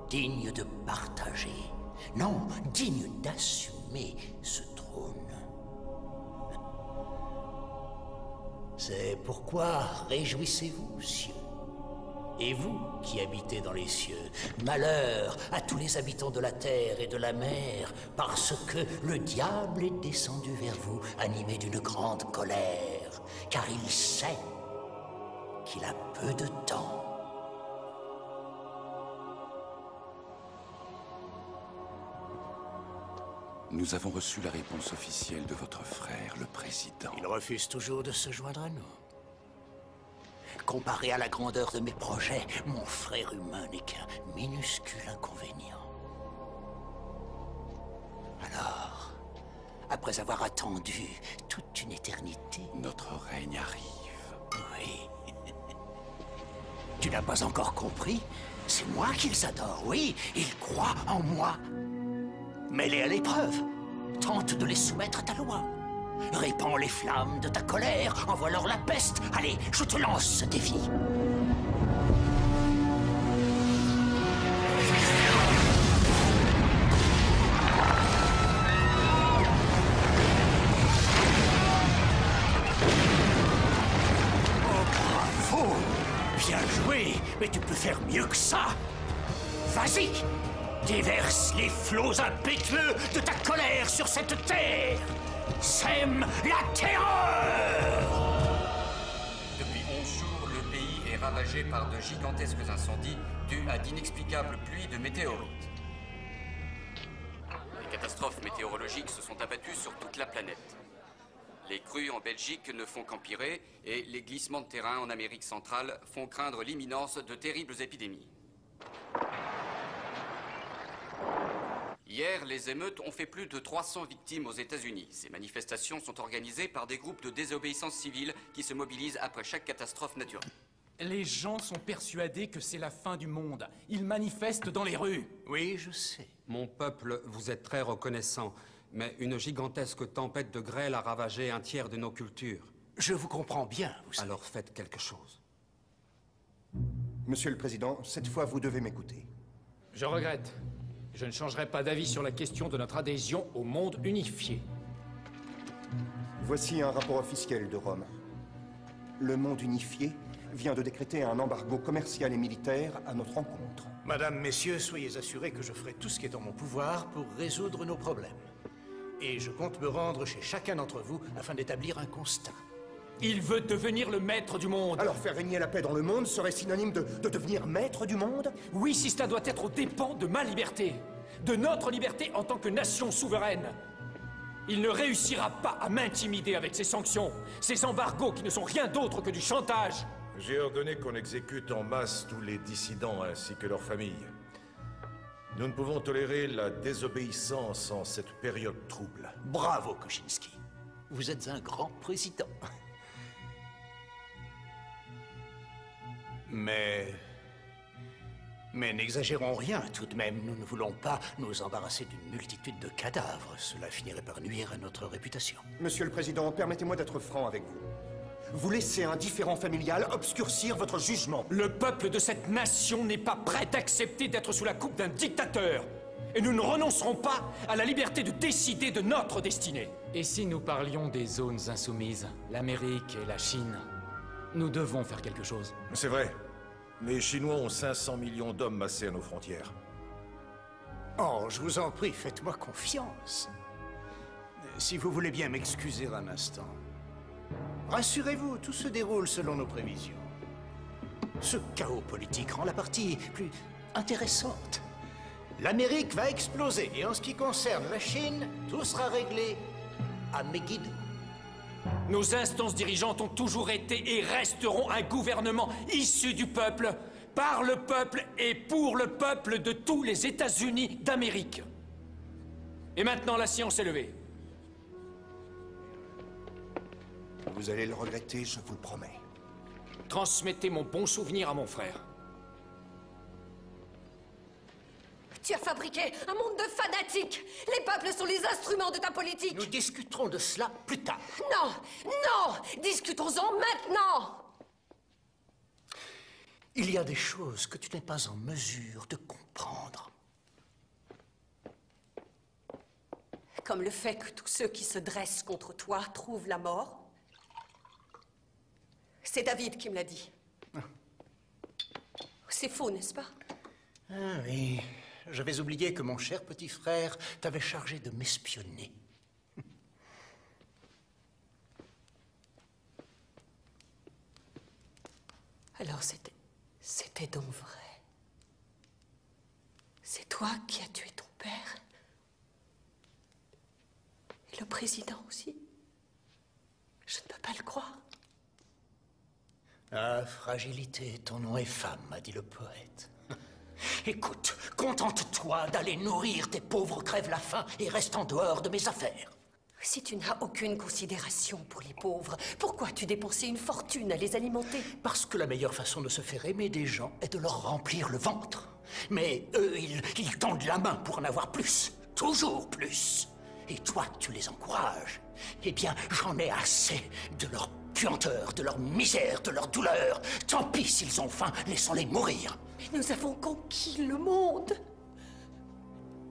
Digne de partager, non, digne d'assumer ce trône. C'est pourquoi réjouissez-vous, cieux. Et vous qui habitez dans les cieux, malheur à tous les habitants de la terre et de la mer, parce que le diable est descendu vers vous, animé d'une grande colère, car il sait qu'il a peu de temps. Nous avons reçu la réponse officielle de votre frère, le président. Il refuse toujours de se joindre à nous. Comparé à la grandeur de mes projets, mon frère humain n'est qu'un minuscule inconvénient. Alors, après avoir attendu toute une éternité... Notre règne arrive. Oui. Tu n'as pas encore compris? C'est moi qu'ils adorent, oui. Ils croient en moi. Mets-les à l'épreuve. Tente de les soumettre à ta loi. Répands les flammes de ta colère. Envoie-leur la peste. Allez, je te lance ce défi. Oh, bravo! Bien joué, mais tu peux faire mieux que ça. Vas-y! Déverse les flots impétueux de ta colère sur cette terre. Sème la terreur. Depuis 11 jours, le pays est ravagé par de gigantesques incendies dus à d'inexplicables pluies de météorites. Les catastrophes météorologiques se sont abattues sur toute la planète. Les crues en Belgique ne font qu'empirer et les glissements de terrain en Amérique centrale font craindre l'imminence de terribles épidémies. Hier, les émeutes ont fait plus de 300 victimes aux États-Unis. Ces manifestations sont organisées par des groupes de désobéissance civile qui se mobilisent après chaque catastrophe naturelle. Les gens sont persuadés que c'est la fin du monde. Ils manifestent dans les rues. Oui, je sais. Mon peuple vous est très reconnaissant, mais une gigantesque tempête de grêle a ravagé un tiers de nos cultures. Je vous comprends bien, vous savez. Alors faites quelque chose. Monsieur le Président, cette fois, vous devez m'écouter. Je regrette. Je ne changerai pas d'avis sur la question de notre adhésion au monde unifié. Voici un rapport officiel de Rome. Le monde unifié vient de décréter un embargo commercial et militaire à notre encontre. Madame, messieurs, soyez assurés que je ferai tout ce qui est en mon pouvoir pour résoudre nos problèmes. Et je compte me rendre chez chacun d'entre vous afin d'établir un constat. Il veut devenir le maître du monde. Alors faire régner la paix dans le monde serait synonyme de devenir maître du monde? Oui, si cela doit être aux dépens de ma liberté, de notre liberté en tant que nation souveraine. Il ne réussira pas à m'intimider avec ses sanctions, ces embargos qui ne sont rien d'autre que du chantage. J'ai ordonné qu'on exécute en masse tous les dissidents ainsi que leurs familles. Nous ne pouvons tolérer la désobéissance en cette période trouble. Bravo, Koshinsky. Vous êtes un grand président. Mais n'exagérons rien tout de même. Nous ne voulons pas nous embarrasser d'une multitude de cadavres. Cela finirait par nuire à notre réputation. Monsieur le Président, permettez-moi d'être franc avec vous. Vous laissez un différend familial obscurcir votre jugement. Le peuple de cette nation n'est pas prêt d'accepter d'être sous la coupe d'un dictateur. Et nous ne renoncerons pas à la liberté de décider de notre destinée. Et si nous parlions des zones insoumises, l'Amérique et la Chine, nous devons faire quelque chose. C'est vrai. Les Chinois ont 500 millions d'hommes massés à nos frontières. Oh, je vous en prie, faites-moi confiance. Si vous voulez bien m'excuser un instant. Rassurez-vous, tout se déroule selon nos prévisions. Ce chaos politique rend la partie plus intéressante. L'Amérique va exploser, et en ce qui concerne la Chine, tout sera réglé à Megiddo. Nos instances dirigeantes ont toujours été et resteront un gouvernement issu du peuple, par le peuple et pour le peuple de tous les États-Unis d'Amérique. Et maintenant, la science est levée. Vous allez le regretter, je vous le promets. Transmettez mon bon souvenir à mon frère. Tu as fabriqué un monde de fanatiques. Les peuples sont les instruments de ta politique. Nous discuterons de cela plus tard. Non, non, discutons-en maintenant. Il y a des choses que tu n'es pas en mesure de comprendre. Comme le fait que tous ceux qui se dressent contre toi trouvent la mort. C'est David qui me l'a dit. C'est faux, n'est-ce pas? Ah oui, j'avais oublié que mon cher petit frère t'avait chargé de m'espionner. Alors c'était donc vrai. C'est toi qui as tué ton père? Et le président aussi? Je ne peux pas le croire. Ah, fragilité, ton nom est femme, m'a dit le poète. Écoute, contente-toi d'aller nourrir tes pauvres crève-la-faim et reste en dehors de mes affaires. Si tu n'as aucune considération pour les pauvres, pourquoi tu dépensais une fortune à les alimenter? Parce que la meilleure façon de se faire aimer des gens est de leur remplir le ventre. Mais eux, ils tendent la main pour en avoir plus. Toujours plus. Et toi, tu les encourages. Eh bien, j'en ai assez de leur puanteur, de leur misère, de leur douleur. Tant pis s'ils ont faim, laissons-les mourir. Mais nous avons conquis le monde.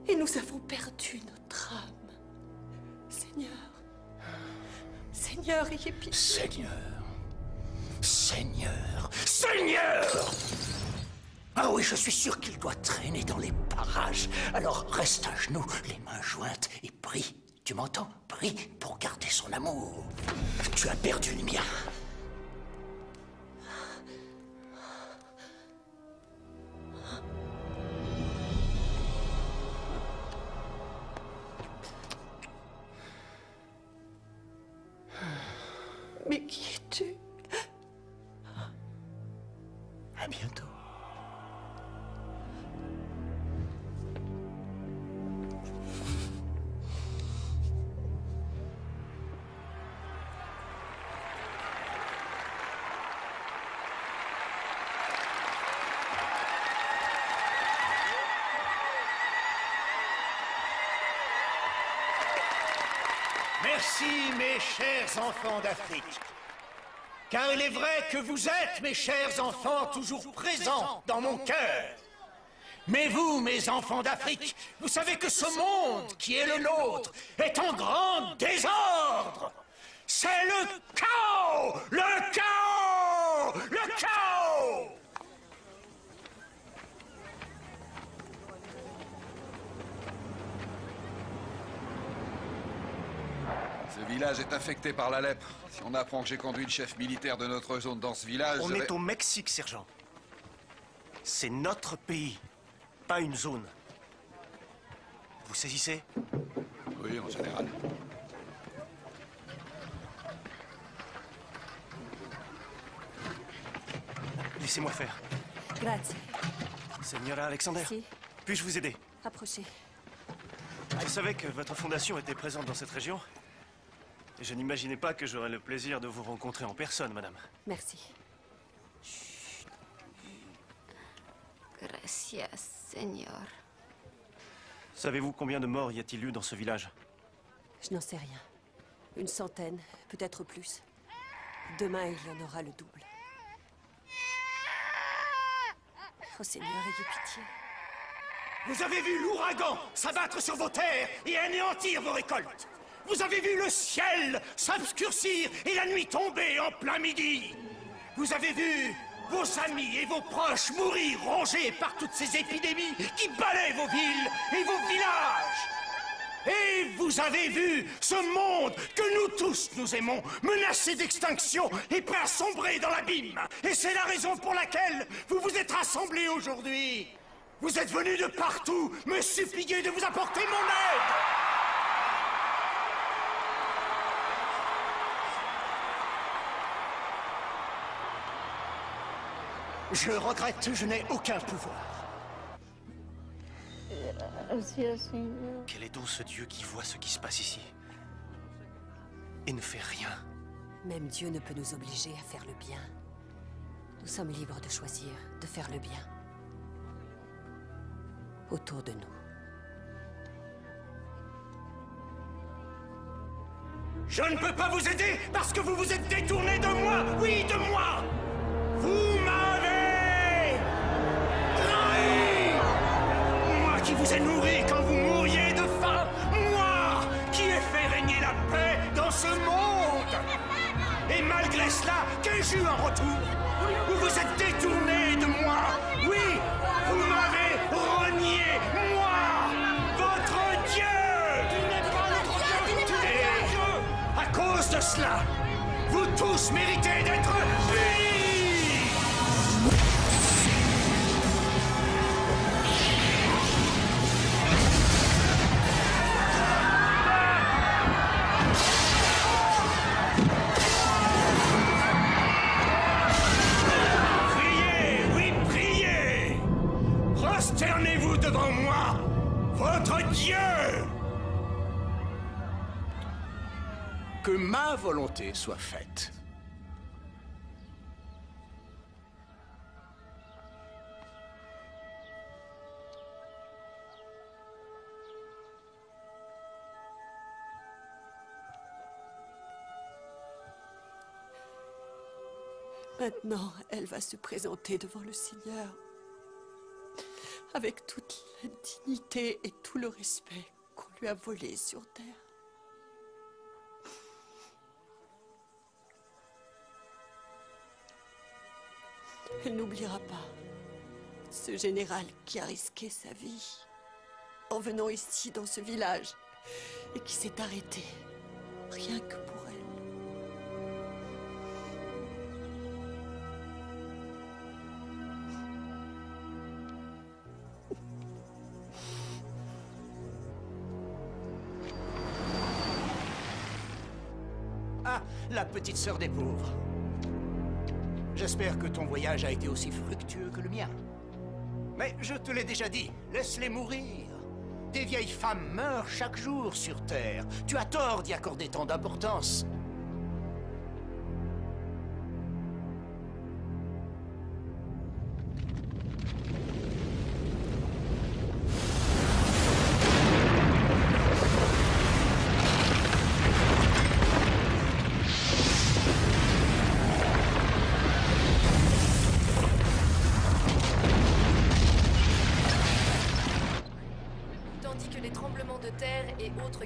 Et nous avons perdu notre âme. Seigneur. Seigneur, ayez pitié. Seigneur. Seigneur. Seigneur! Ah oui, je suis sûr qu'il doit traîner dans les parages. Alors reste à genoux, les mains jointes, et prie. Tu m'entends? Prie pour garder son amour. Tu as perdu le mien. Mais qui es-tu? À bientôt. Merci, mes chers enfants d'Afrique. Car il est vrai que vous êtes, mes chers enfants, toujours présents dans mon cœur. Mais vous, mes enfants d'Afrique, vous savez que ce monde qui est le nôtre est en grand désordre. C'est le chaos! Le chaos! Le chaos! Ce village est infecté par la lèpre. Si on apprend que j'ai conduit le chef militaire de notre zone dans ce village... On est au Mexique, sergent. C'est notre pays, pas une zone. Vous saisissez? Oui, en général. Laissez-moi faire. Grazie. Señora Alexander, Si. puis-je vous aider? Approchez. Je savais que votre fondation était présente dans cette région. Et je n'imaginais pas que j'aurais le plaisir de vous rencontrer en personne, madame. Merci. Gracias, señor. Savez-vous combien de morts y a-t-il eu dans ce village? Je n'en sais rien. Une centaine, peut-être plus. Demain, il y en aura le double. Oh Seigneur, ayez pitié. Vous avez vu l'ouragan s'abattre sur vos terres et anéantir vos récoltes. Vous avez vu le ciel s'obscurcir et la nuit tomber en plein midi. Vous avez vu vos amis et vos proches mourir rongés par toutes ces épidémies qui balaient vos villes et vos villages. Et vous avez vu ce monde que nous tous nous aimons menacé d'extinction et prêt à sombrer dans l'abîme. Et c'est la raison pour laquelle vous vous êtes rassemblés aujourd'hui. Vous êtes venus de partout me supplier de vous apporter mon aide. Je regrette, je n'ai aucun pouvoir. Quel est donc ce Dieu qui voit ce qui se passe ici et ne fait rien? Même Dieu ne peut nous obliger à faire le bien. Nous sommes libres de choisir, de faire le bien. Autour de nous. Je ne peux pas vous aider parce que vous vous êtes détourné de moi. Oui, de moi. Vous m'avez trahi. Moi qui vous ai nourri quand vous mouriez de faim. Moi qui ai fait régner la paix dans ce monde. Et malgré cela, qu'ai-je eu en retour? Vous vous êtes détourné de moi. Oui, vous m'avez renié, moi, votre Dieu. Tu n'es pas notre Dieu. Tu n'es pas Dieu. À cause de cela, vous tous méritez d'être punis. Prosternez-vous devant moi, votre Dieu! Que ma volonté soit faite. Maintenant, elle va se présenter devant le Seigneur. Avec toute la dignité et tout le respect qu'on lui a volé sur terre. Elle n'oubliera pas ce général qui a risqué sa vie en venant ici dans ce village et qui s'est arrêté rien que pour elle. Ah, la petite sœur des pauvres. J'espère que ton voyage a été aussi fructueux que le mien. Mais je te l'ai déjà dit, laisse-les mourir. Des vieilles femmes meurent chaque jour sur Terre. Tu as tort d'y accorder tant d'importance.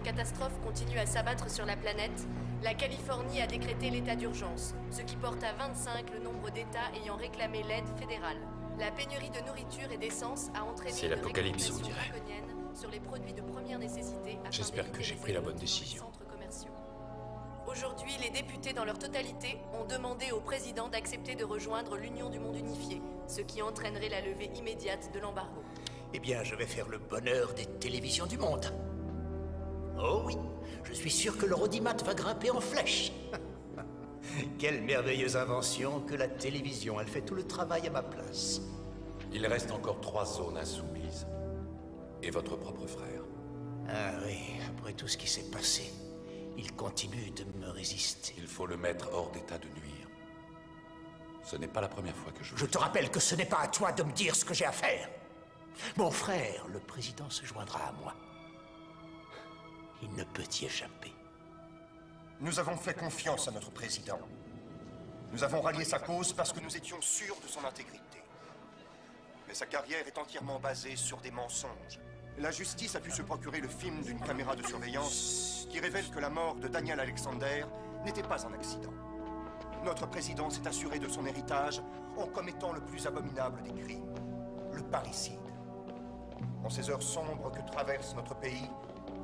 Catastrophes continuent à s'abattre sur la planète, la Californie a décrété l'état d'urgence, ce qui porte à 25 le nombre d'États ayant réclamé l'aide fédérale. La pénurie de nourriture et d'essence a entraîné une l'apocalypse, on réglementation dirait. draconienne sur les produits de première nécessité. J'espère que j'ai pris la bonne décision. Aujourd'hui, les députés dans leur totalité ont demandé au président d'accepter de rejoindre l'Union du monde unifié, ce qui entraînerait la levée immédiate de l'embargo. Eh bien, je vais faire le bonheur des télévisions du monde. Oh oui, je suis sûr que le Rodimat va grimper en flèche. Quelle merveilleuse invention que la télévision. Elle fait tout le travail à ma place. Il reste encore 3 zones insoumises. Et votre propre frère. Ah oui, après tout ce qui s'est passé, il continue de me résister. Il faut le mettre hors d'état de nuire. Ce n'est pas la première fois que Je te rappelle que ce n'est pas à toi de me dire ce que j'ai à faire. Mon frère, le président, se joindra à moi. Il ne peut y échapper. Nous avons fait confiance à notre président. Nous avons rallié sa cause parce que nous étions sûrs de son intégrité. Mais sa carrière est entièrement basée sur des mensonges. La justice a pu se procurer le film d'une caméra de surveillance qui révèle que la mort de Daniel Alexander n'était pas un accident. Notre président s'est assuré de son héritage en commettant le plus abominable des crimes, le parricide. En ces heures sombres que traverse notre pays,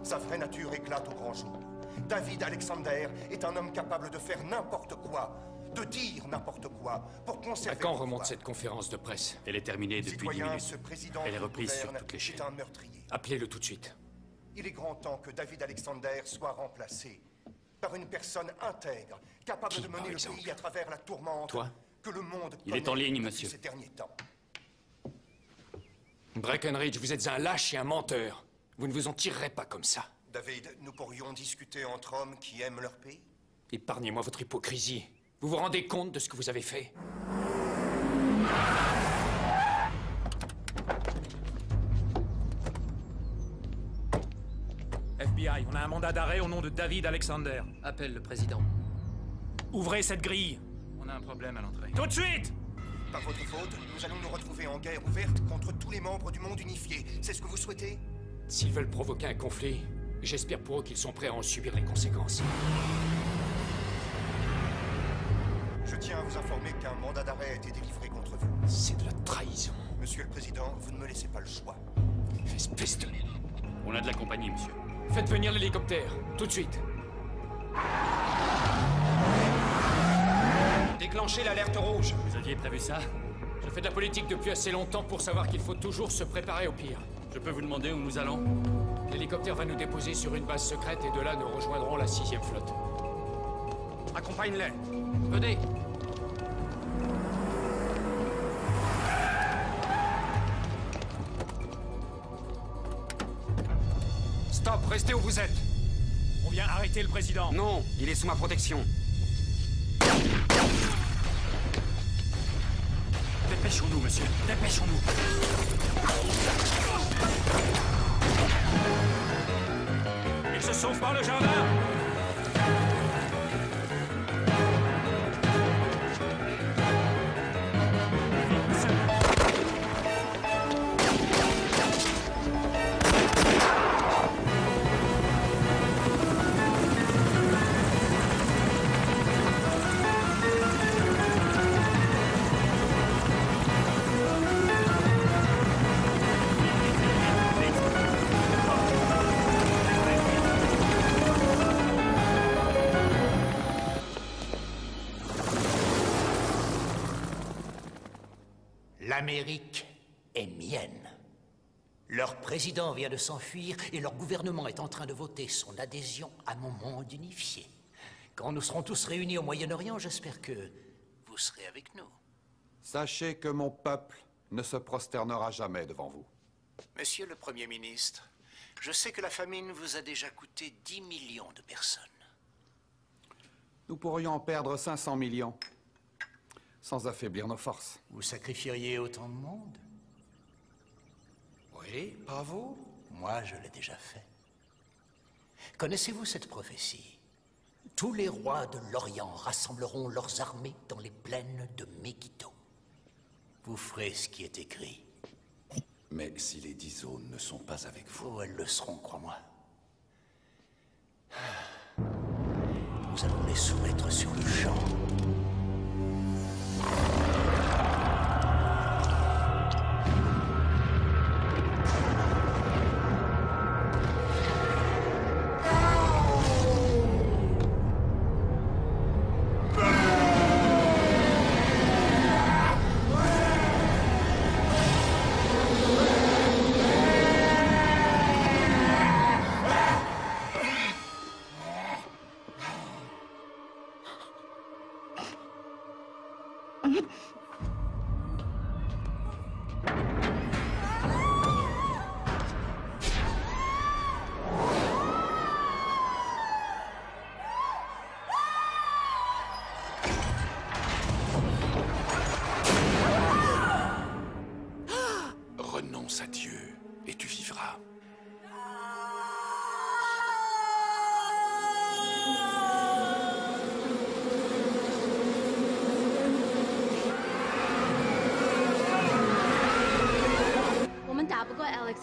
sa vraie nature éclate au grand jour. David Alexander est un homme capable de faire n'importe quoi, de dire n'importe quoi, pour conserver... À quand remonte cette conférence de presse? Elle est terminée depuis 10 minutes. Ce président Elle est reprise sur gouverne toutes les chaînes. est un meurtrier. Appelez-le tout de suite. Il est grand temps que David Alexander soit remplacé par une personne intègre, capable de mener le pays à travers la tourmente que le monde Il est en connaît ligne, depuis monsieur. ces derniers temps. Breckenridge, vous êtes un lâche et un menteur. Vous ne vous en tirerez pas comme ça. David, nous pourrions discuter entre hommes qui aiment leur pays? Épargnez-moi votre hypocrisie. Vous vous rendez compte de ce que vous avez fait? FBI, on a un mandat d'arrêt au nom de David Alexander. Appelle le président. Ouvrez cette grille. On a un problème à l'entrée. Tout de suite! Par votre faute, nous allons nous retrouver en guerre ouverte contre tous les membres du monde unifié. C'est ce que vous souhaitez? S'ils veulent provoquer un conflit, j'espère pour eux qu'ils sont prêts à en subir les conséquences. Je tiens à vous informer qu'un mandat d'arrêt a été délivré contre vous. C'est de la trahison. Monsieur le Président, vous ne me laissez pas le choix. Espèce de... On a de la compagnie, monsieur. Faites venir l'hélicoptère, tout de suite. Déclenchez l'alerte rouge. Vous aviez prévu ça? Je fais de la politique depuis assez longtemps pour savoir qu'il faut toujours se préparer au pire. Je peux vous demander où nous allons? L'hélicoptère va nous déposer sur une base secrète et de là nous rejoindrons la 6e flotte. Accompagne-les. Venez. Stop, restez où vous êtes. On vient arrêter le président. Non, il est sous ma protection. Dépêchons-nous, monsieur. Dépêchons-nous. Il se sauve par le jardin. L'Amérique est mienne. Leur président vient de s'enfuir et leur gouvernement est en train de voter son adhésion à mon monde unifié. Quand nous serons tous réunis au Moyen-Orient, j'espère que vous serez avec nous. Sachez que mon peuple ne se prosternera jamais devant vous. Monsieur le Premier ministre, je sais que la famine vous a déjà coûté 10 millions de personnes. Nous pourrions en perdre 500 millions, sans affaiblir nos forces. Vous sacrifieriez autant de monde? Oui, pas vous? Moi, je l'ai déjà fait. Connaissez-vous cette prophétie? Tous les rois de l'Orient rassembleront leurs armées dans les plaines de Megiddo. Vous ferez ce qui est écrit. Mais si les 10 zones ne sont pas avec vous... Oh, elles le seront, crois-moi. Nous allons les soumettre sur le champ.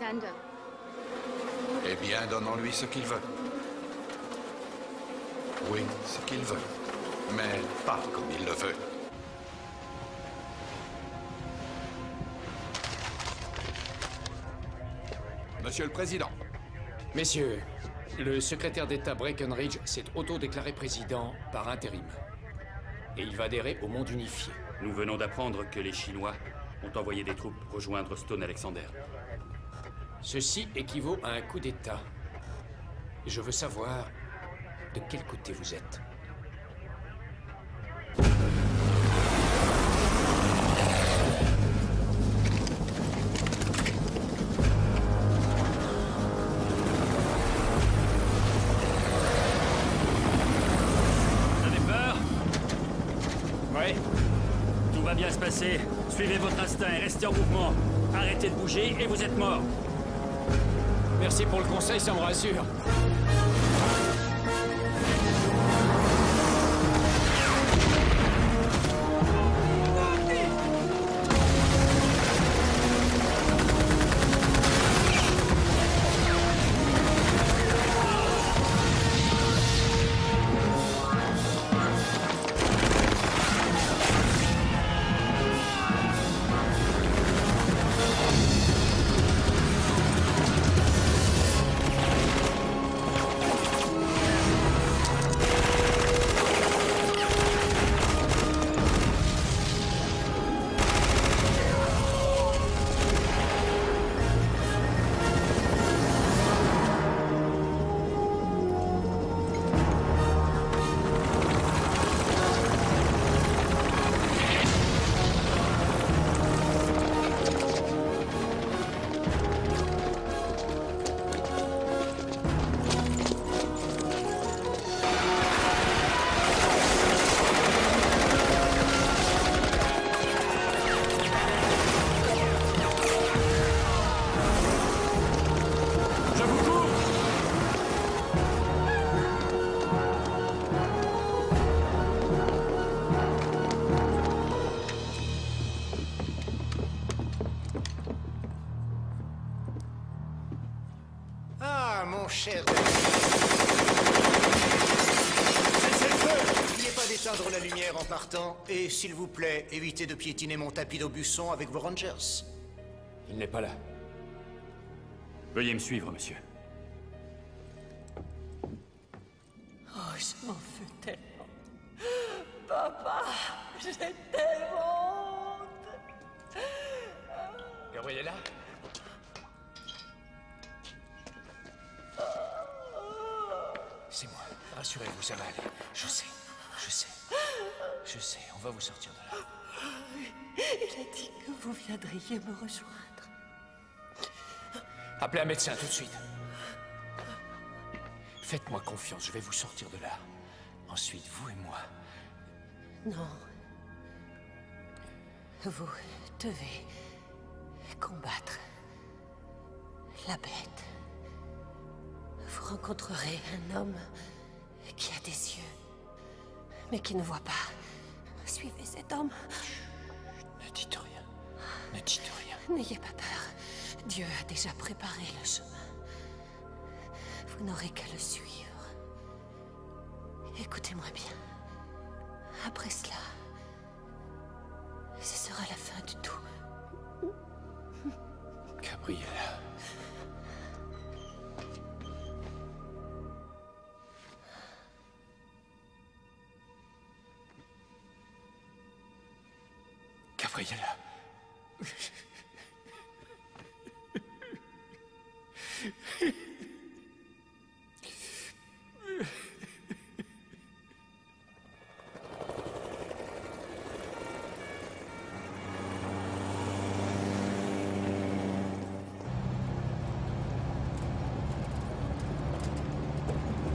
Alexander. Eh bien, donnons-lui ce qu'il veut. Oui, ce qu'il veut. Mais pas comme il le veut. Monsieur le Président. Messieurs, le secrétaire d'État Breckenridge s'est autodéclaré président par intérim. Et il va adhérer au monde unifié. Nous venons d'apprendre que les Chinois ont envoyé des troupes rejoindre Stone Alexander. Ceci équivaut à un coup d'État. Je veux savoir de quel côté vous êtes. Vous avez peur? Oui. Tout va bien se passer. Suivez votre instinct et restez en mouvement. Arrêtez de bouger et vous êtes mort. Merci pour le conseil, ça me rassure. Mon cher Cessez le feu! N'oubliez pas d'éteindre la lumière en partant. Et s'il vous plaît, évitez de piétiner mon tapis d'Aubusson avec vos Rangers. Il n'est pas là. Veuillez me suivre, monsieur. Oh, je m'en veux tellement. Papa, j'ai tellement honte. Gabriella? C'est moi. Rassurez-vous, ça va aller. Je sais. Je sais, on va vous sortir de là. Il a dit que vous viendriez me rejoindre. Appelez un médecin tout de suite. Faites-moi confiance, je vais vous sortir de là. Ensuite, vous et moi. Non. Vous devez combattre la bête. Vous rencontrerez un homme qui a des yeux, mais qui ne voit pas. Suivez cet homme. Ne dites rien. Ne dites rien. N'ayez pas peur. Dieu a déjà préparé le chemin. Vous n'aurez qu'à le suivre. Écoutez-moi bien. Après cela, ce sera la fin du tout. Gabriella. Gabriella.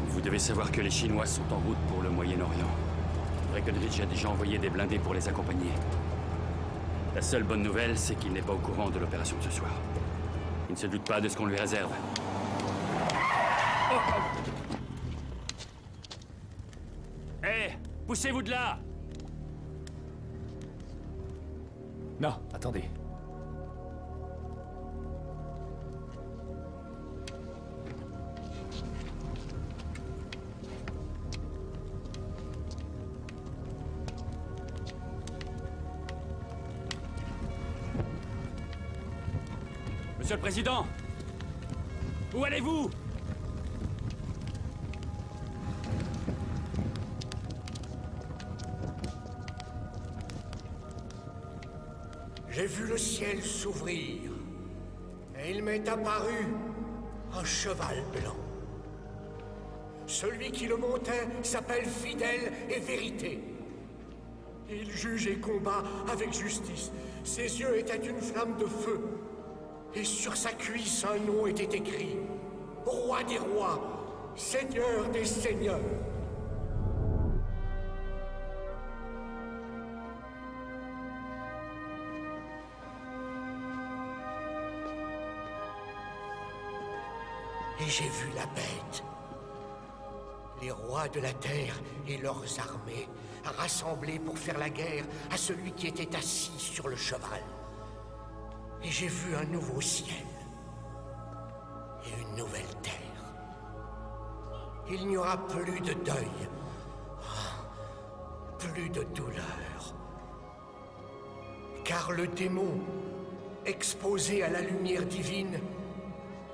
Vous devez savoir que les Chinois sont en route pour le Moyen-Orient. Breckenridge a déjà envoyé des blindés pour les accompagner. La seule bonne nouvelle, c'est qu'il n'est pas au courant de l'opération de ce soir. Il ne se doute pas de ce qu'on lui réserve. Hé, poussez-vous de là! Non, attendez. Monsieur le Président! Où allez-vous? J'ai vu le ciel s'ouvrir, et il m'est apparu un cheval blanc. Celui qui le montait s'appelle Fidèle et Vérité. Il juge et combat avec justice. Ses yeux étaient une flamme de feu, et sur sa cuisse un nom était écrit: Roi des rois, Seigneur des seigneurs. Et j'ai vu la bête. Les rois de la terre et leurs armées rassemblés pour faire la guerre à celui qui était assis sur le cheval. Et j'ai vu un nouveau ciel et une nouvelle terre. Il n'y aura plus de deuil, plus de douleur. Car le démon, exposé à la lumière divine,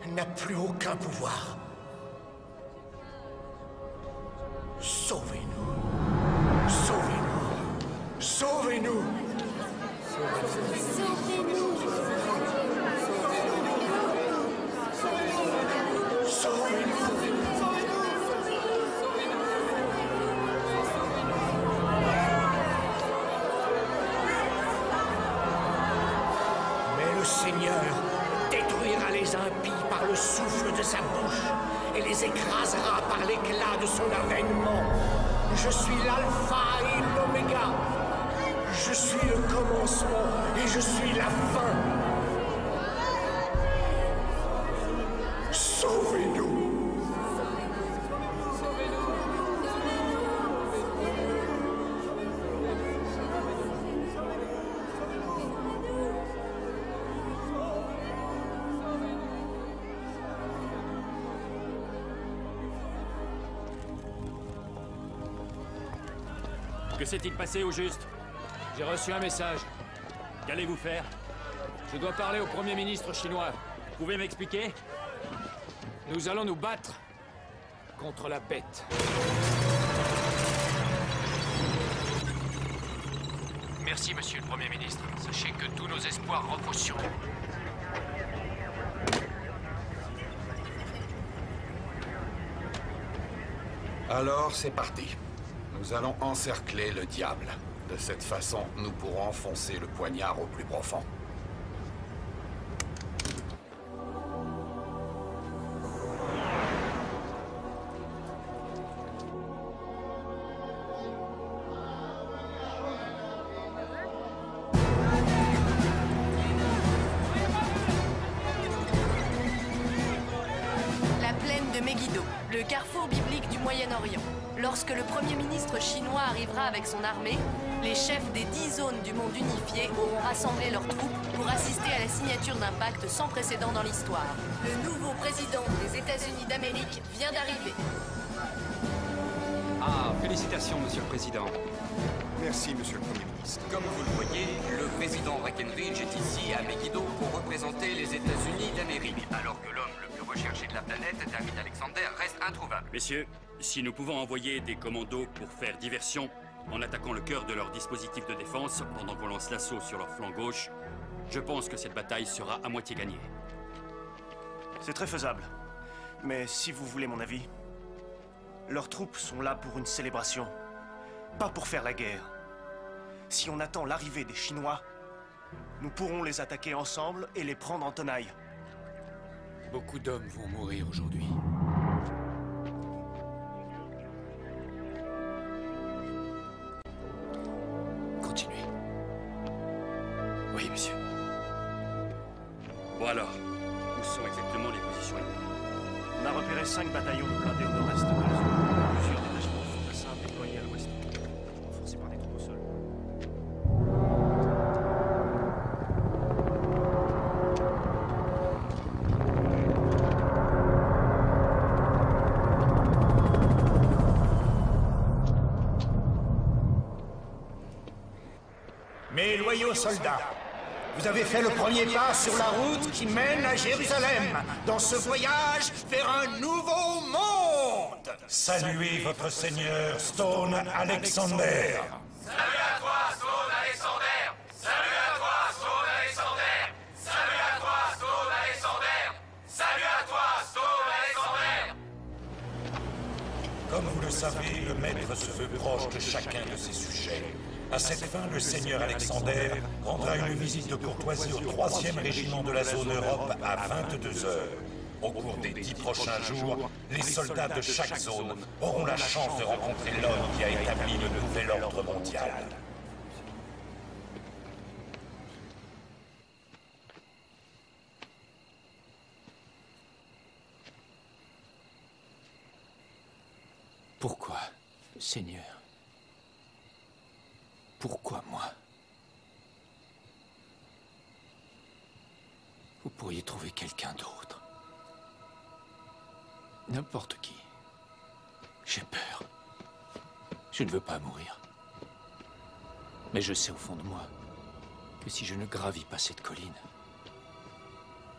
n'a plus aucun pouvoir. Sauvez-nous. Sauvez-nous. Sauvez-nous. Mais le Seigneur détruira les impies par le souffle de sa bouche et les écrasera par l'éclat de son avènement. Je suis l'alpha et l'oméga. Je suis le commencement et je suis la fin. Sauvez-nous. Que s'est-il passé au juste? J'ai reçu un message. Qu'allez-vous faire? Je dois parler au Premier ministre chinois. Vous pouvez m'expliquer? Nous allons nous battre contre la bête. Merci, monsieur le Premier ministre. Sachez que tous nos espoirs reposent sur vous. Alors, c'est parti. Nous allons encercler le diable. De cette façon, nous pourrons enfoncer le poignard au plus profond. La plaine de Megiddo, le carrefour biblique du Moyen-Orient. Lorsque le Premier ministre chinois arrivera avec son armée, les chefs des 10 zones du monde unifié auront rassemblé leurs troupes pour assister à la signature d'un pacte sans précédent dans l'histoire. Le nouveau président des États-Unis d'Amérique vient d'arriver. Ah, félicitations, monsieur le président. Merci, monsieur le Premier ministre. Comme vous le voyez, le président Breckinridge est ici à Megiddo pour représenter les États-Unis d'Amérique, alors que l'homme le plus recherché de la planète, David Alexander, reste introuvable. Messieurs, si nous pouvons envoyer des commandos pour faire diversion en attaquant le cœur de leur dispositif de défense pendant qu'on lance l'assaut sur leur flanc gauche, je pense que cette bataille sera à moitié gagnée. C'est très faisable. Mais si vous voulez mon avis, leurs troupes sont là pour une célébration, pas pour faire la guerre. Si on attend l'arrivée des Chinois, nous pourrons les attaquer ensemble et les prendre en tenaille. Beaucoup d'hommes vont mourir aujourd'hui. Continuez. Oui, monsieur. Bon alors, où sont exactement les positions ennemies? On a repéré 5 bataillons de blindés au nord-est de la zone. Plusieurs détachements de fantassins déployés à l'ouest, renforcés par des troupes au sol. Mes loyaux soldats, Vous avez fait le premier pas sur la route qui mène à Jérusalem, dans ce voyage vers un nouveau monde. Saluez votre seigneur Stone Alexander. Salut à toi, Stone Alexander. Salut à toi, Stone Alexander. Salut à toi, Stone Alexander. Salut à toi, Stone Alexander. Comme vous le savez, le maître se veut proche de chacun de ses sujets. À cette fin, le seigneur Alexander rendra une visite de courtoisie au 3e régiment de la zone Europe à 22 heures. Au cours des 10 prochains jours, les soldats de chaque zone auront la chance de rencontrer l'homme qui a établi le nouvel ordre mondial. Pourquoi, Seigneur? Pourquoi moi? Vous pourriez trouver quelqu'un d'autre. N'importe qui. J'ai peur. Je ne veux pas mourir. Mais je sais au fond de moi que si je ne gravis pas cette colline,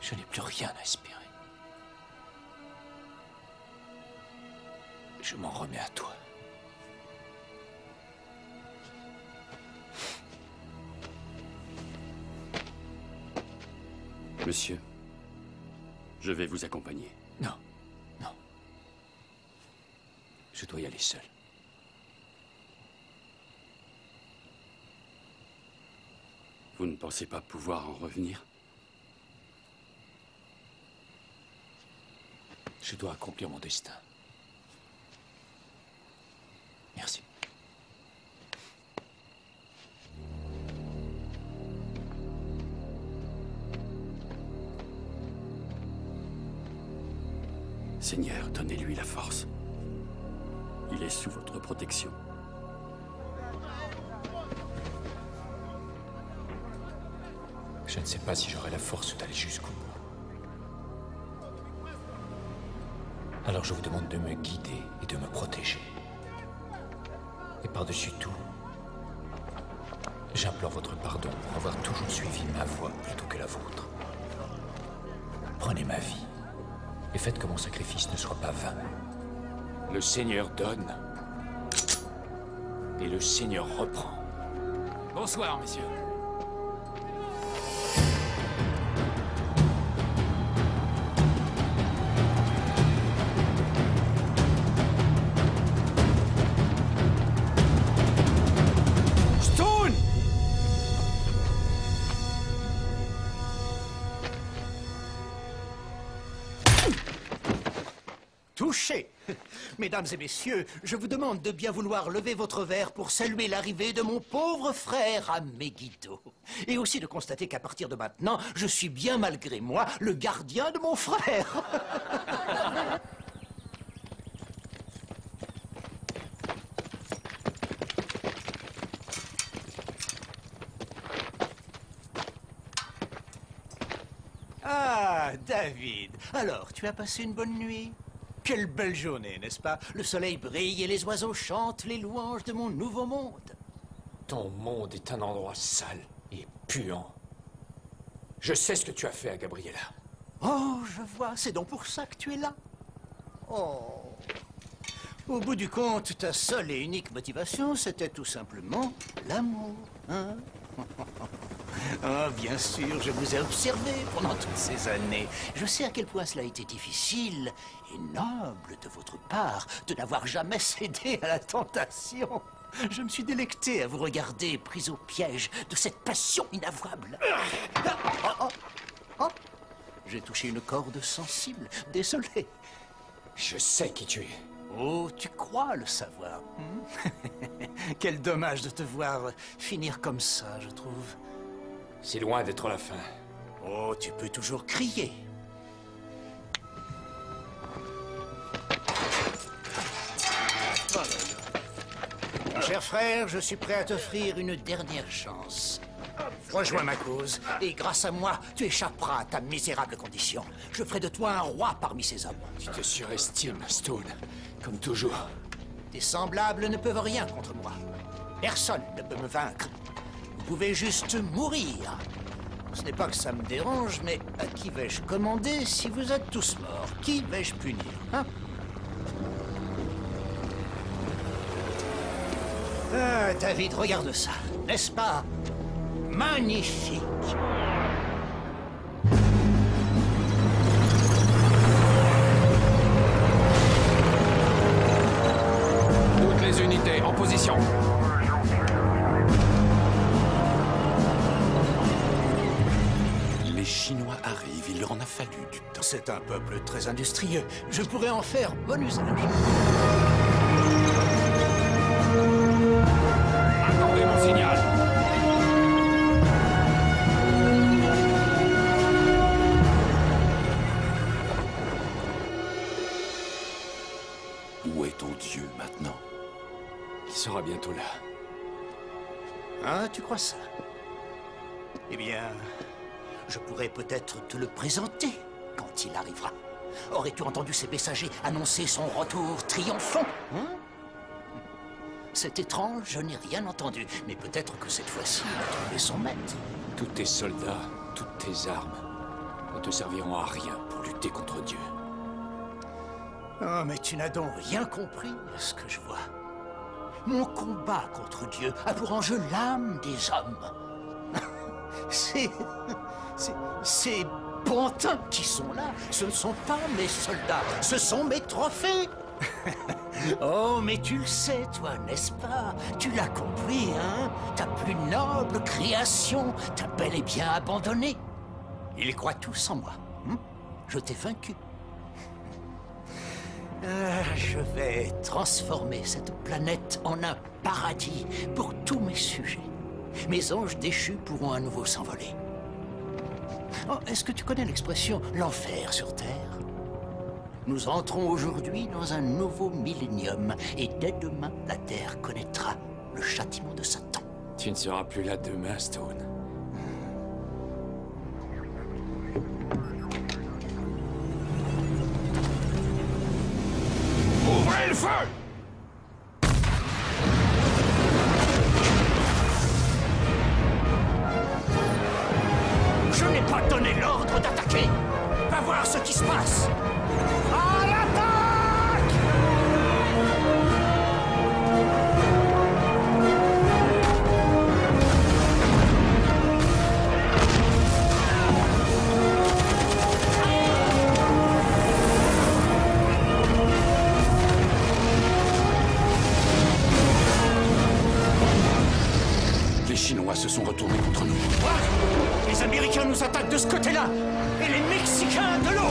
je n'ai plus rien à espérer. Je m'en remets à toi. Monsieur, je vais vous accompagner. Non, non. Je dois y aller seul. Vous ne pensez pas pouvoir en revenir? Je dois accomplir mon destin. Merci. Seigneur, donnez-lui la force. Il est sous votre protection. Je ne sais pas si j'aurai la force d'aller jusqu'au bout. Alors je vous demande de me guider et de me protéger. Et par-dessus tout, j'implore votre pardon pour avoir toujours suivi ma voie plutôt que la vôtre. Prenez ma vie et faites que mon sacrifice ne soit pas vain. Le Seigneur donne et le Seigneur reprend. Bonsoir, messieurs. Touché. Mesdames et messieurs, je vous demande de bien vouloir lever votre verre pour saluer l'arrivée de mon pauvre frère à Megiddo. Et aussi de constater qu'à partir de maintenant, je suis bien malgré moi le gardien de mon frère. Ah, David. Alors, tu as passé une bonne nuit? Quelle belle journée, n'est-ce pas? Le soleil brille et les oiseaux chantent les louanges de mon nouveau monde. Ton monde est un endroit sale et puant. Je sais ce que tu as fait à Gabriella. Oh, je vois, c'est donc pour ça que tu es là. Oh. Au bout du compte, ta seule et unique motivation, c'était tout simplement l'amour, hein? Ah, bien sûr, je vous ai observé pendant toutes ces années. Je sais à quel point cela a été difficile et noble de votre part de n'avoir jamais cédé à la tentation. Je me suis délecté à vous regarder, pris au piège de cette passion inavouable. Oh, j'ai touché une corde sensible. Désolé. Je sais qui tu es. Oh, tu crois le savoir. Quel dommage de te voir finir comme ça, je trouve. C'est loin d'être la fin. Oh, tu peux toujours crier. Mon cher frère, je suis prêt à t'offrir une dernière chance. Rejoins ma cause, et grâce à moi, tu échapperas à ta misérable condition. Je ferai de toi un roi parmi ces hommes. Tu te surestimes, Stone, comme toujours. Tes semblables ne peuvent rien contre moi. Personne ne peut me vaincre. Vous pouvez juste mourir. Ce n'est pas que ça me dérange, mais à qui vais-je commander si vous êtes tous morts? Qui vais-je punir, hein? Ah, David, regarde ça. N'est-ce pas magnifique? Toutes les unités en position. Les Chinois arrivent, il leur en a fallu du temps. C'est un peuple très industrieux. Je pourrais en faire bon usage. Attendez mon signal. Où est ton Dieu maintenant? Il sera bientôt là. Ah, tu crois ça? Eh bien, je pourrais peut-être te le présenter quand il arrivera. Aurais-tu entendu ses messagers annoncer son retour triomphant, hein? C'est étrange, je n'ai rien entendu. Mais peut-être que cette fois-ci, il a trouvé son maître. Tous tes soldats, toutes tes armes ne te serviront à rien pour lutter contre Dieu. Oh, mais tu n'as donc rien compris à ce que je vois. Mon combat contre Dieu a pour enjeu l'âme des hommes. Ces pantins qui sont là, ce ne sont pas mes soldats, ce sont mes trophées. Oh, mais tu le sais, toi, n'est-ce pas? Tu l'as compris, hein? Ta plus noble création t'a bel et bien abandonné. Ils croient tous en moi. Je t'ai vaincu. Je vais transformer cette planète en un paradis pour tous mes sujets. Mes anges déchus pourront à nouveau s'envoler. Oh, est-ce que tu connais l'expression « l'enfer sur Terre » ? Nous entrons aujourd'hui dans un nouveau millénium et dès demain, la Terre connaîtra le châtiment de Satan. Tu ne seras plus là demain, Stone. Ouvrez le feu! Je n'ai pas donné l'ordre d'attaquer. Va voir ce qui se passe. À l'attaque! Les Chinois se sont retournés contre nous. Quoi? Les Américains nous attaquent de ce côté-là et les Mexicains de l'autre.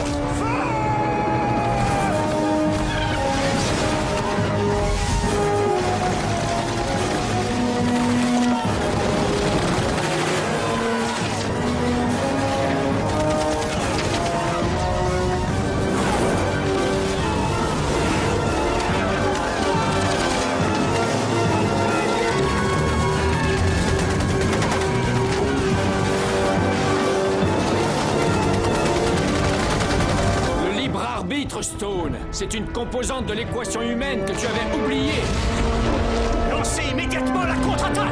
Stone, c'est une composante de l'équation humaine que tu avais oubliée. Lancez immédiatement la contre-attaque!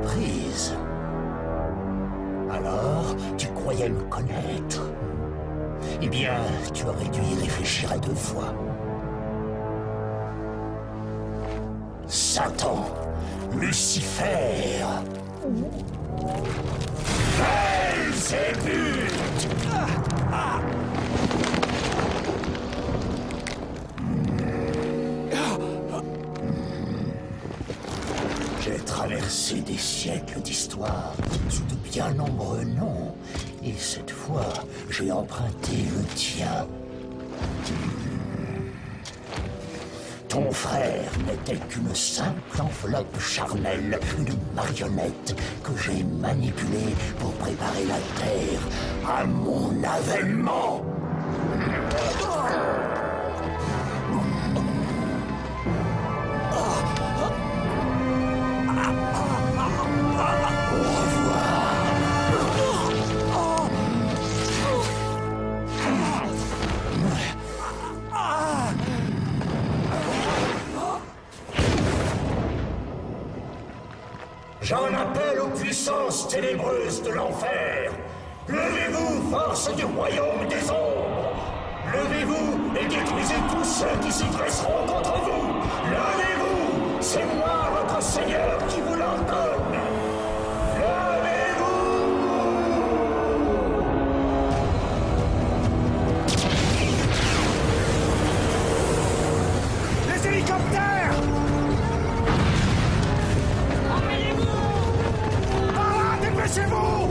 surprise. Alors, tu croyais me connaître? Eh bien, tu aurais dû y réfléchir à 2 fois. Satan, Lucifer, Belzébuth. J'ai traversé des siècles d'histoire sous de bien nombreux noms, et cette fois, j'ai emprunté le tien. Ton frère n'était qu'une simple enveloppe charnelle, une marionnette que j'ai manipulée pour préparer la Terre à mon avènement. J'en appelle aux puissances ténébreuses de l'enfer. Levez-vous, force du royaume des ombres. Levez-vous et détruisez tous ceux qui s'y dresseront contre vous. Levez-vous, c'est moi, votre Seigneur, qui vous l'ordonne. Les hélicoptères! Dépêchez-vous!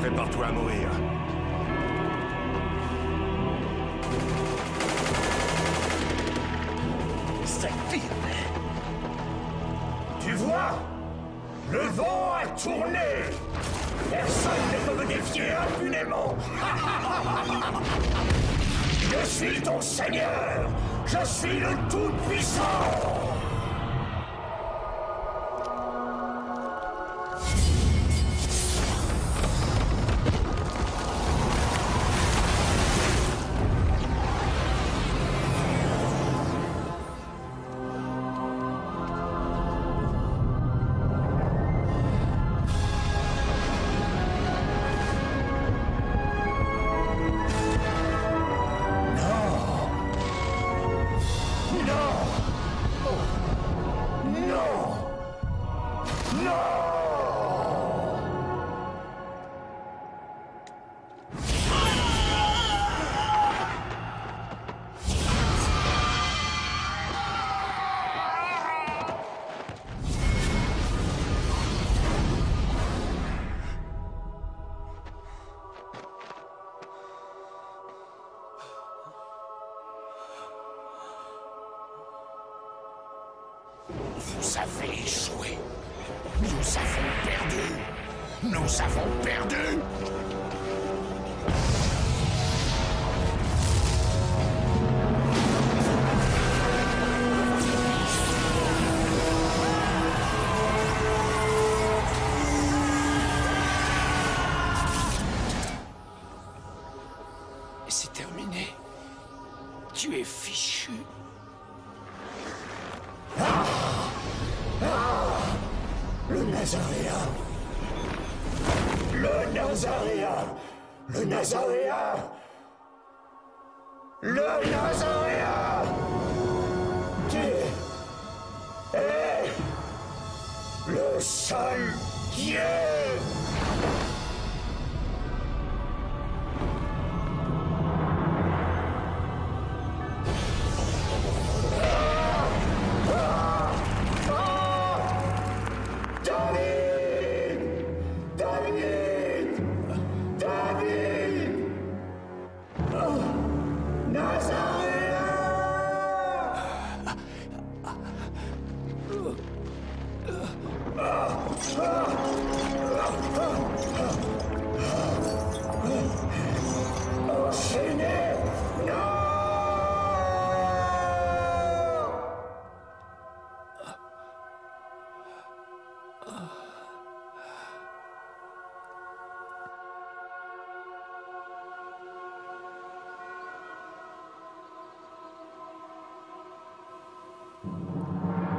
Prépare-toi à mourir. C'est firme. Tu vois? Le vent a tourné. Personne ne peut me défier impunément. Je suis ton seigneur. Je suis le Tout-Puissant. Vous avez échoué. Nous avons perdu. Nous avons perdu. C'est terminé. Tu es fichu. Le Nazaréen. Le Nazaréen. Le Nazaréen. Le Nazaréen. Tu es le seul qui est.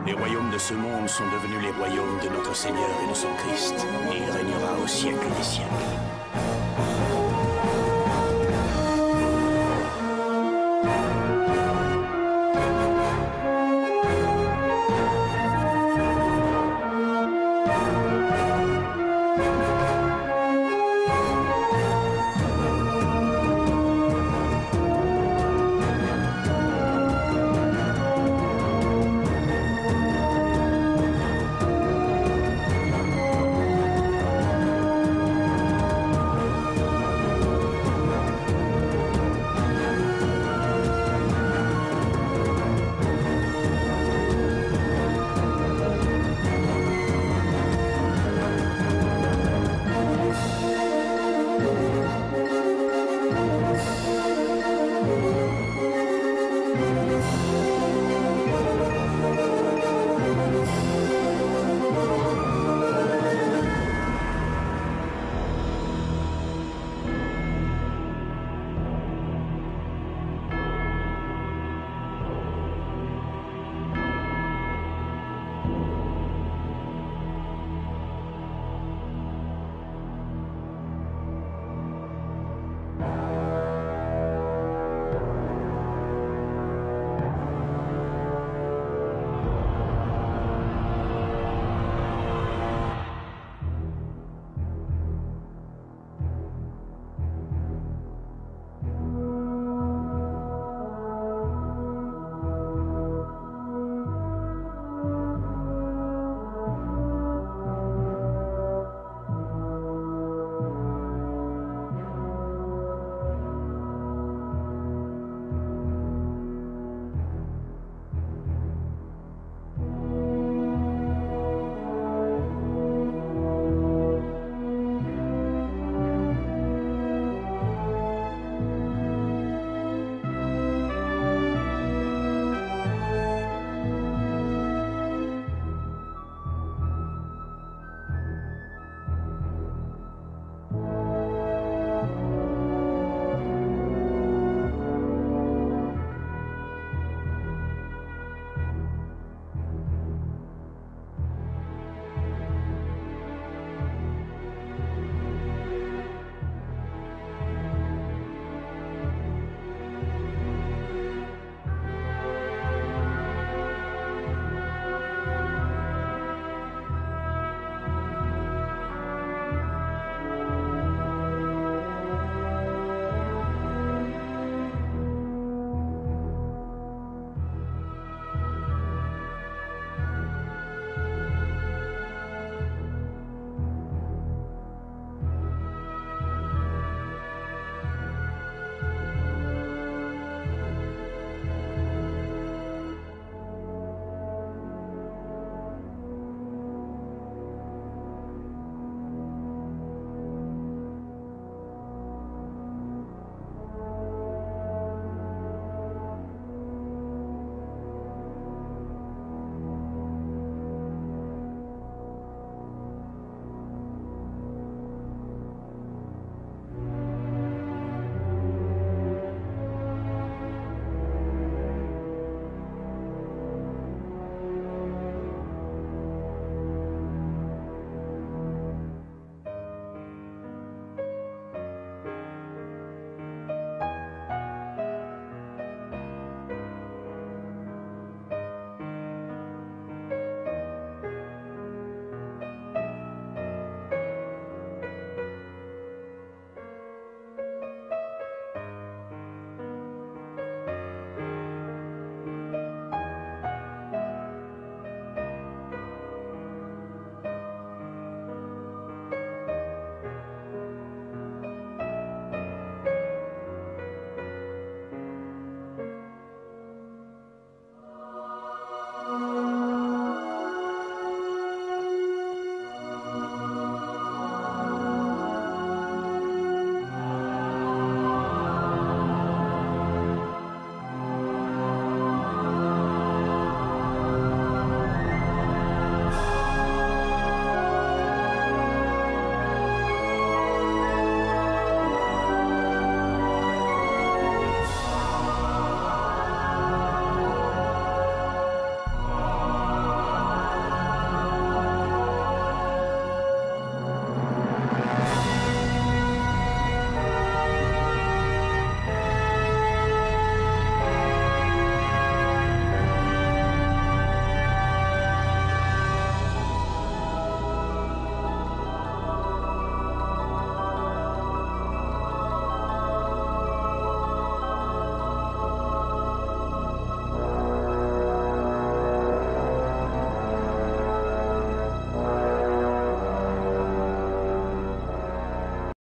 Les royaumes de ce monde sont devenus les royaumes de notre Seigneur et de son Christ, et il régnera au siècle des siècles.